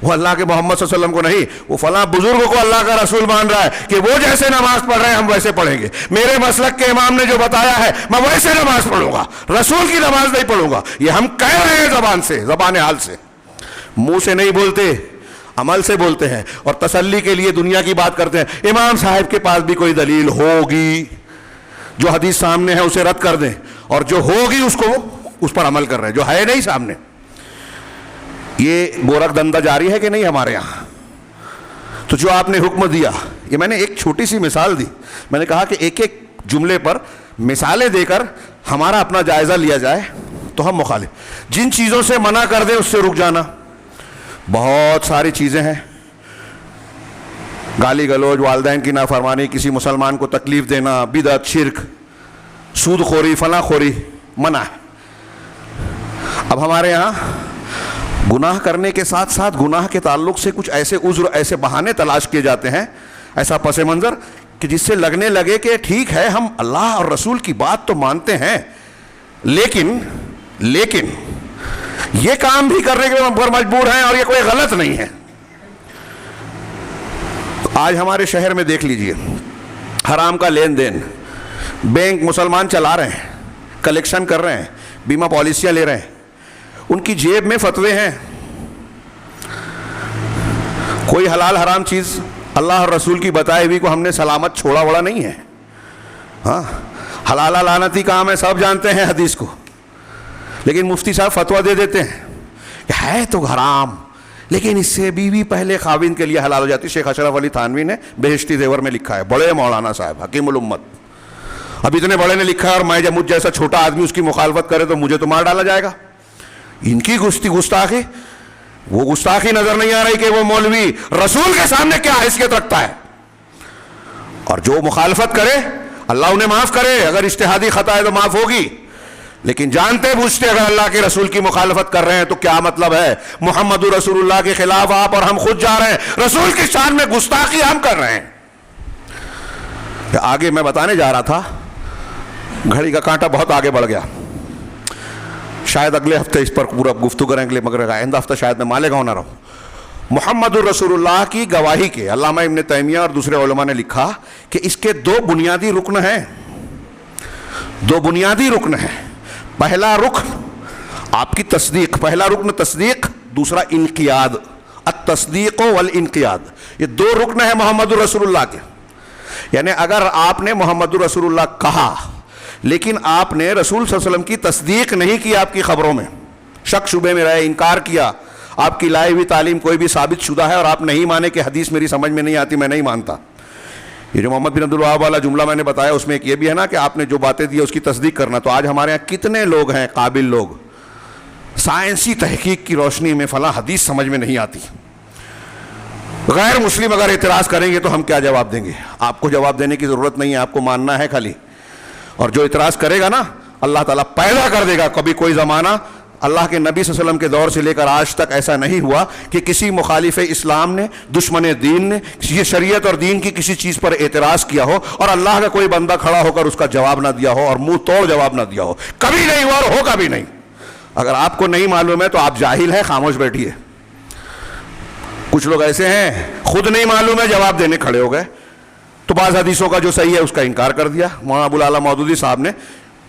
وہ اللہ کے محمد صلی اللہ علیہ وسلم کو نہیں، وہ فلاں بزرگ کو اللہ کا رسول مان رہا ہے کہ وہ جیسے نماز پڑھ رہے ہیں ہم ویسے پڑھیں گے، میرے مسلک کے امام نے جو بتایا ہے میں ویسے نماز پڑھوں گا، رسول کی نماز نہیں پڑھوں گا. یہ ہم کہہ رہے ہیں زبان سے، زبان حال سے، منہ سے نہیں بولتے، عمل سے بولتے ہیں. اور تسلی کے لیے دنیا کی بات کرتے ہیں. امام صاحب کے پاس بھی کوئی دلیل ہوگی، جو حدیث سامنے ہے اسے رد کر دیں، اور جو ہوگی اس پر عمل کر رہے ہیں، جو ہے نہیں سامنے. یہ گورکھ دندہ جاری ہے کہ نہیں ہمارے یہاں؟ تو جو آپ نے حکم دیا، یہ میں نے ایک چھوٹی سی مثال دی، میں نے کہا کہ ایک ایک جملے پر مثالیں دے کر ہمارا اپنا جائزہ لیا جائے تو ہم مخالف. جن چیزوں سے منع کر دیں اس سے رک جانا. بہت ساری چیزیں ہیں، گالی گلوچ، والدین کی نافرمانی، کسی مسلمان کو تکلیف دینا، بدعت، شرک، سود خوری، فلاں خوری منع ہے. اب ہمارے یہاں گناہ کرنے کے ساتھ ساتھ گناہ کے تعلق سے کچھ ایسے عذر، ایسے بہانے تلاش کیے جاتے ہیں، ایسا پس منظر کہ جس سے لگنے لگے کہ ٹھیک ہے ہم اللہ اور رسول کی بات تو مانتے ہیں، لیکن یہ کام بھی کرنے کے پر مجبور ہیں اور یہ کوئی غلط نہیں ہے. آج ہمارے شہر میں دیکھ لیجئے، حرام کا لین دین، بینک مسلمان چلا رہے ہیں، کلیکشن کر رہے ہیں، بیمہ پالیسیاں لے رہے ہیں، ان کی جیب میں فتوے ہیں. کوئی حلال حرام چیز اللہ اور رسول کی بتائے ہوئی کو ہم نے سلامت چھوڑا وڑا نہیں ہے. ہاں، حلالہ لعنتی کام ہے، سب جانتے ہیں حدیث کو، لیکن مفتی صاحب فتویٰ دے دیتے ہیں کہ ہے تو حرام لیکن اس سے بیوی پہلے خاوند کے لیے حلال ہو جاتی. شیخ اشرف علی تھانوی نے بہشتی زیور میں لکھا ہے، بڑے مولانا صاحب، حکیم الامت. اب اتنے بڑے نے لکھا ہے اور میں جب مجھ جیسا چھوٹا آدمی اس کی مخالفت کرے تو مجھے تو مار ڈالا جائے گا. ان کی گستاخی، وہ گستاخی نظر نہیں آ رہی کہ وہ مولوی رسول کے سامنے کیا حیثیت رکھتا ہے. اور جو مخالفت کرے اللہ انہیں معاف کرے، اگر اجتہادی خطا ہے تو معاف ہوگی، لیکن جانتے بوجھتے اگر اللہ کے رسول کی مخالفت کر رہے ہیں تو کیا مطلب ہے؟ محمد رسول اللہ کے خلاف آپ اور ہم خود جا رہے ہیں، رسول کی شان میں گستاخی ہم کر رہے ہیں. آگے میں بتانے جا رہا تھا، گھڑی کا کانٹا بہت آگے بڑھ گیا، شاید اگلے ہفتے اس پر پورا گفتگو کریں گے، مگر آئندہ ہفتہ شاید میں مالیگاؤں نہ رہوں. محمد الرسول اللہ کی گواہی کے علامہ ابن تیمیہ اور دوسرے علماء نے لکھا کہ اس کے دو بنیادی رکن ہیں، دو بنیادی رکن ہیں. پہلا رکن آپ کی تصدیق، پہلا رکن تصدیق، دوسرا انقیاد، التصدیق والانقیاد. یہ دو رکن ہیں محمد الرسول اللہ کے. یعنی اگر آپ نے محمد الرسول اللہ کہا لیکن آپ نے رسول صلی اللہ علیہ وسلم کی تصدیق نہیں کی، آپ کی خبروں میں شک شبے میں رہے، انکار کیا، آپ کی لائی ہوئی تعلیم کوئی بھی ثابت شدہ ہے اور آپ نہیں مانے کہ حدیث میری سمجھ میں نہیں آتی، میں نہیں مانتا. یہ جو محمد بن عبد الوہاب والا جملہ میں نے بتایا اس میں ایک یہ بھی ہے نا کہ آپ نے جو باتیں دی اس کی تصدیق کرنا. تو آج ہمارے یہاں کتنے لوگ ہیں قابل لوگ، سائنسی تحقیق کی روشنی میں فلاں حدیث سمجھ میں نہیں آتی، غیر مسلم اگر اعتراض کریں گے تو ہم کیا جواب دیں گے؟ آپ کو جواب دینے کی ضرورت نہیں ہے، آپ کو ماننا ہے خالی. اور جو اعتراض کرے گا نا اللہ تعالیٰ پیدا کر دے گا. کبھی کوئی زمانہ اللہ کے نبی صلی اللہ علیہ وسلم کے دور سے لے کر آج تک ایسا نہیں ہوا کہ کسی مخالف اسلام نے، دشمن دین نے یہ شریعت اور دین کی کسی چیز پر اعتراض کیا ہو اور اللہ کا کوئی بندہ کھڑا ہو کر اس کا جواب نہ دیا ہو اور منہ توڑ جواب نہ دیا ہو. کبھی نہیں ہوا اور ہوگا بھی نہیں. اگر آپ کو نہیں معلوم ہے تو آپ جاہل ہیں، خاموش بیٹھیے. کچھ لوگ ایسے ہیں خود نہیں معلوم ہے جواب دینے کھڑے ہو گئے، تو بعض حدیثوں کا جو صحیح ہے اس کا انکار کر دیا. مولانا ابو الاعلیٰ مودودی صاحب نے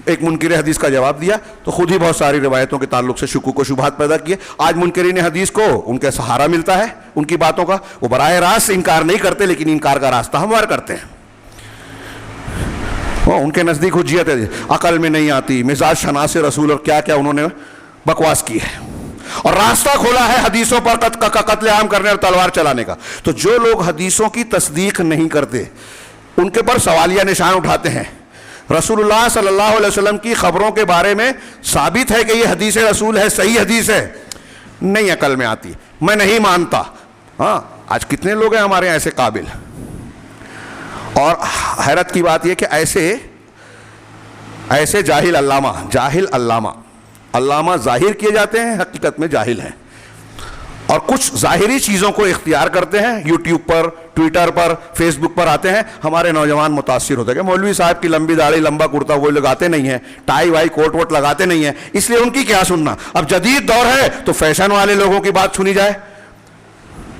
ایک منکر حدیث کا جواب دیا تو خود ہی بہت ساری روایتوں کے تعلق سے شکوک و شبہات پیدا کیے. آج منکرین حدیث کو ان کے سہارا ملتا ہے ان کی باتوں کا، وہ براہ راست انکار نہیں کرتے لیکن انکار کا راستہ ہموار کرتے ہیں. ان کے نزدیک حجیت ہے، عقل میں نہیں آتی، مزاج شناس رسول اور کیا کیا انہوں نے بکواس کی ہے، اور راستہ کھولا ہے حدیثوں پر قتل عام کرنے اور تلوار چلانے کا. تو جو لوگ حدیثوں کی تصدیق نہیں کرتے ان کے پر سوالیہ نشان اٹھاتے ہیں. رسول اللہ صلی اللہ علیہ وسلم کی خبروں کے بارے میں ثابت ہے کہ یہ حدیث رسول ہے، صحیح حدیث ہے، نہیں عقل میں آتی، میں نہیں مانتا. ہاں آج کتنے لوگ ہیں ہمارے یہاں ایسے قابل. اور حیرت کی بات یہ کہ ایسے جاہل علامہ ظاہر کیے جاتے ہیں، حقیقت میں جاہل ہیں، اور کچھ ظاہری چیزوں کو اختیار کرتے ہیں. یوٹیوب پر، ٹویٹر پر، فیس بک پر آتے ہیں، ہمارے نوجوان متاثر ہوتے ہیں کہ مولوی صاحب کی لمبی داڑھی، لمبا کرتا وہ لگاتے نہیں ہیں، ٹائی وائی کوٹ ووٹ لگاتے نہیں ہیں، اس لیے ان کی کیا سننا. اب جدید دور ہے تو فیشن والے لوگوں کی بات سنی جائے.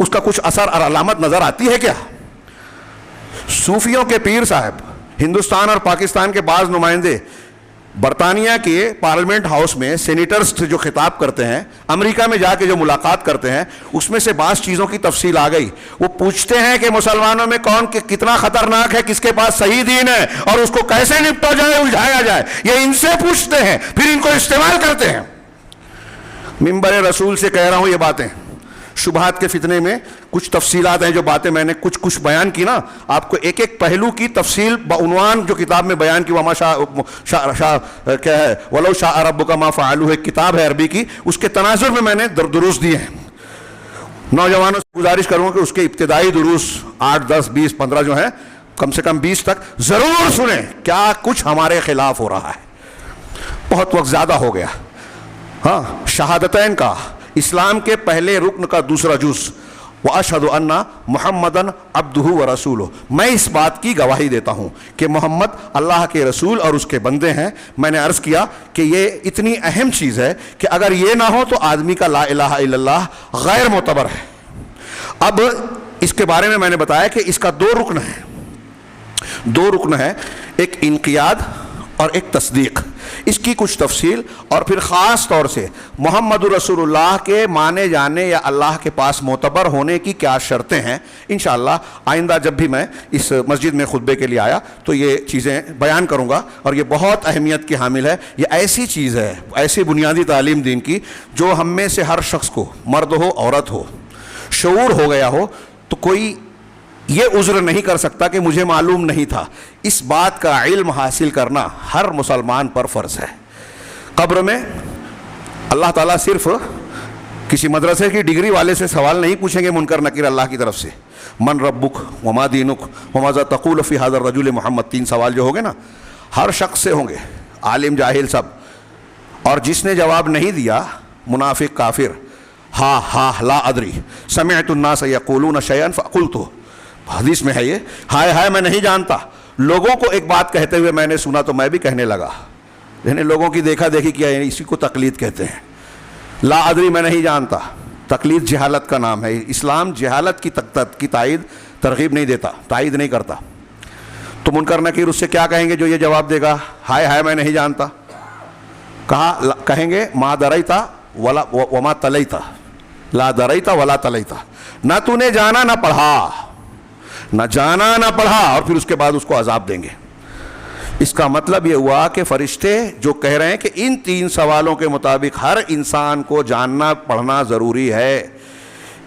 اس کا کچھ اثر اور علامت نظر آتی ہے کیا؟ صوفیوں کے پیر صاحب ہندوستان اور پاکستان کے بعض نمائندے برطانیہ کے پارلیمنٹ ہاؤس میں سینیٹرز جو خطاب کرتے ہیں، امریکہ میں جا کے جو ملاقات کرتے ہیں، اس میں سے بعض چیزوں کی تفصیل آ گئی. وہ پوچھتے ہیں کہ مسلمانوں میں کون کتنا خطرناک ہے، کس کے پاس صحیح دین ہے اور اس کو کیسے نپٹا جائے، الجھایا جائے. یہ ان سے پوچھتے ہیں، پھر ان کو استعمال کرتے ہیں. منبر رسول سے کہہ رہا ہوں یہ باتیں. شبہات کے فتنے میں کچھ تفصیلات ہیں، جو باتیں میں نے کچھ بیان کی نا، آپ کو ایک ایک پہلو کی تفصیل بعنوان جو کتاب میں بیان کی، وما کیا ہے، ولو شاء ربک ما فعلوہ، ایک کتاب ہے عربی کی، اس کے تناظر میں نے دروس دیے ہیں. نوجوانوں سے گزارش کروں کہ اس کے ابتدائی دروس 8 10 20 15 جو ہیں، کم سے کم 20 تک ضرور سنیں. کیا کچھ ہمارے خلاف ہو رہا ہے. بہت وقت زیادہ ہو گیا. ہاں، شہادتین کا، اسلام کے پہلے رکن کا دوسرا جز، وَأَشْهَدُ أَنَّ مُحَمَّدًا عَبْدُهُ وَرَسُولُهُ، میں اس بات کی گواہی دیتا ہوں کہ محمد اللہ کے رسول اور اس کے بندے ہیں. میں نے عرض کیا کہ یہ اتنی اہم چیز ہے کہ اگر یہ نہ ہو تو آدمی کا لا الہ الا اللہ غیر معتبر ہے. اب اس کے بارے میں نے بتایا کہ اس کا دو رکن ہے، ایک انقیاد اور ایک تصدیق. اس کی کچھ تفصیل اور پھر خاص طور سے محمد رسول اللہ کے مانے جانے یا اللہ کے پاس معتبر ہونے کی کیا شرطیں ہیں. انشاءاللہ آئندہ جب بھی میں اس مسجد میں خطبے کے لیے آیا تو یہ چیزیں بیان کروں گا، اور یہ بہت اہمیت کی حامل ہے. یہ ایسی چیز ہے، ایسی بنیادی تعلیم دین کی، جو ہم میں سے ہر شخص کو، مرد ہو عورت ہو، شعور ہو گیا ہو تو کوئی یہ عذر نہیں کر سکتا کہ مجھے معلوم نہیں تھا. اس بات کا علم حاصل کرنا ہر مسلمان پر فرض ہے. قبر میں اللہ تعالیٰ صرف کسی مدرسے کی ڈگری والے سے سوال نہیں پوچھیں گے منکر نکیر اللہ کی طرف سے، من ربک وما دینک وماذا تقول فی ھذا الرجل محمد، 3 سوال جو ہوں گے نا، ہر شخص سے ہوں گے، عالم جاہل سب. اور جس نے جواب نہیں دیا، منافق کافر، ہا لا ادری سمعت الناس یقولون شیئا فقلت، حدیث میں ہے یہ، ہائے میں نہیں جانتا. لوگوں کو ایک بات کہتے ہوئے میں نے سنا تو میں بھی کہنے لگا. یعنی لوگوں کی دیکھا دیکھی کیا، یعنی اسی کو تقلید کہتے ہیں. لا ادری میں نہیں جانتا، تقلید جہالت کا نام ہے. اسلام جہالت کی ترغیب نہیں دیتا، تائید نہیں کرتا. تو منکر نکیر اس سے کیا کہیں گے جو یہ جواب دے گا ہائے میں نہیں جانتا؟ کہیں گے ما دریتا وما تلیتا، لا دریتا ولا تلیتا، نہ تو نے جانا نہ پڑھا، اور پھر اس کے بعد اس کو عذاب دیں گے. اس کا مطلب یہ ہوا کہ فرشتے جو کہہ رہے ہیں کہ ان 3 سوالوں کے مطابق ہر انسان کو جاننا پڑھنا ضروری ہے،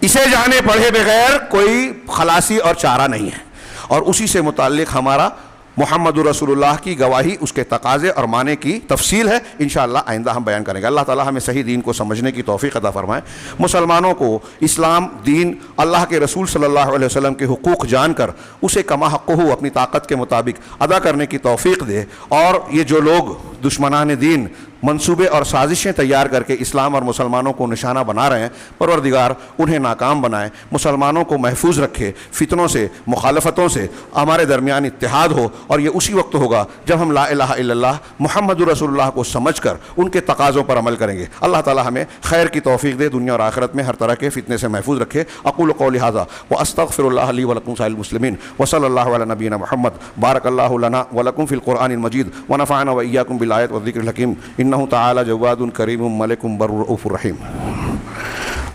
اسے جانے پڑھے بغیر کوئی خلاصی اور چارہ نہیں ہے. اور اسی سے متعلق ہمارا محمد رسول اللہ کی گواہی، اس کے تقاضے اور معنی کی تفصیل ہے. انشاءاللہ آئندہ ہم بیان کریں گے. اللہ تعالی ہمیں صحیح دین کو سمجھنے کی توفیق عطا فرمائے. مسلمانوں کو اسلام دین، اللہ کے رسول صلی اللہ علیہ وسلم کے حقوق جان کر اسے کما حقہ اپنی طاقت کے مطابق ادا کرنے کی توفیق دے. اور یہ جو لوگ دشمنان دین منصوبے اور سازشیں تیار کر کے اسلام اور مسلمانوں کو نشانہ بنا رہے ہیں، پروردگار انہیں ناکام بنائے، مسلمانوں کو محفوظ رکھے فتنوں سے، مخالفتوں سے. ہمارے درمیان اتحاد ہو، اور یہ اسی وقت ہوگا جب ہم لا الہ الا اللہ محمد رسول اللہ کو سمجھ کر ان کے تقاضوں پر عمل کریں گے. اللہ تعالی ہمیں خیر کی توفیق دے، دنیا اور آخرت میں ہر طرح کے فتنے سے محفوظ رکھے. اقول قولی ھذا واستغفر اللہ لی ولکم سائر المسلمین، وصلی اللہ علی نبینا محمد. بارک اللہ لنا ولکم فی القرآن المجید، ونفعنا وإیاکم بالآیات والذکر الحکیم. انہ تعالی جواد کریم ملک بر رؤوف رحیم.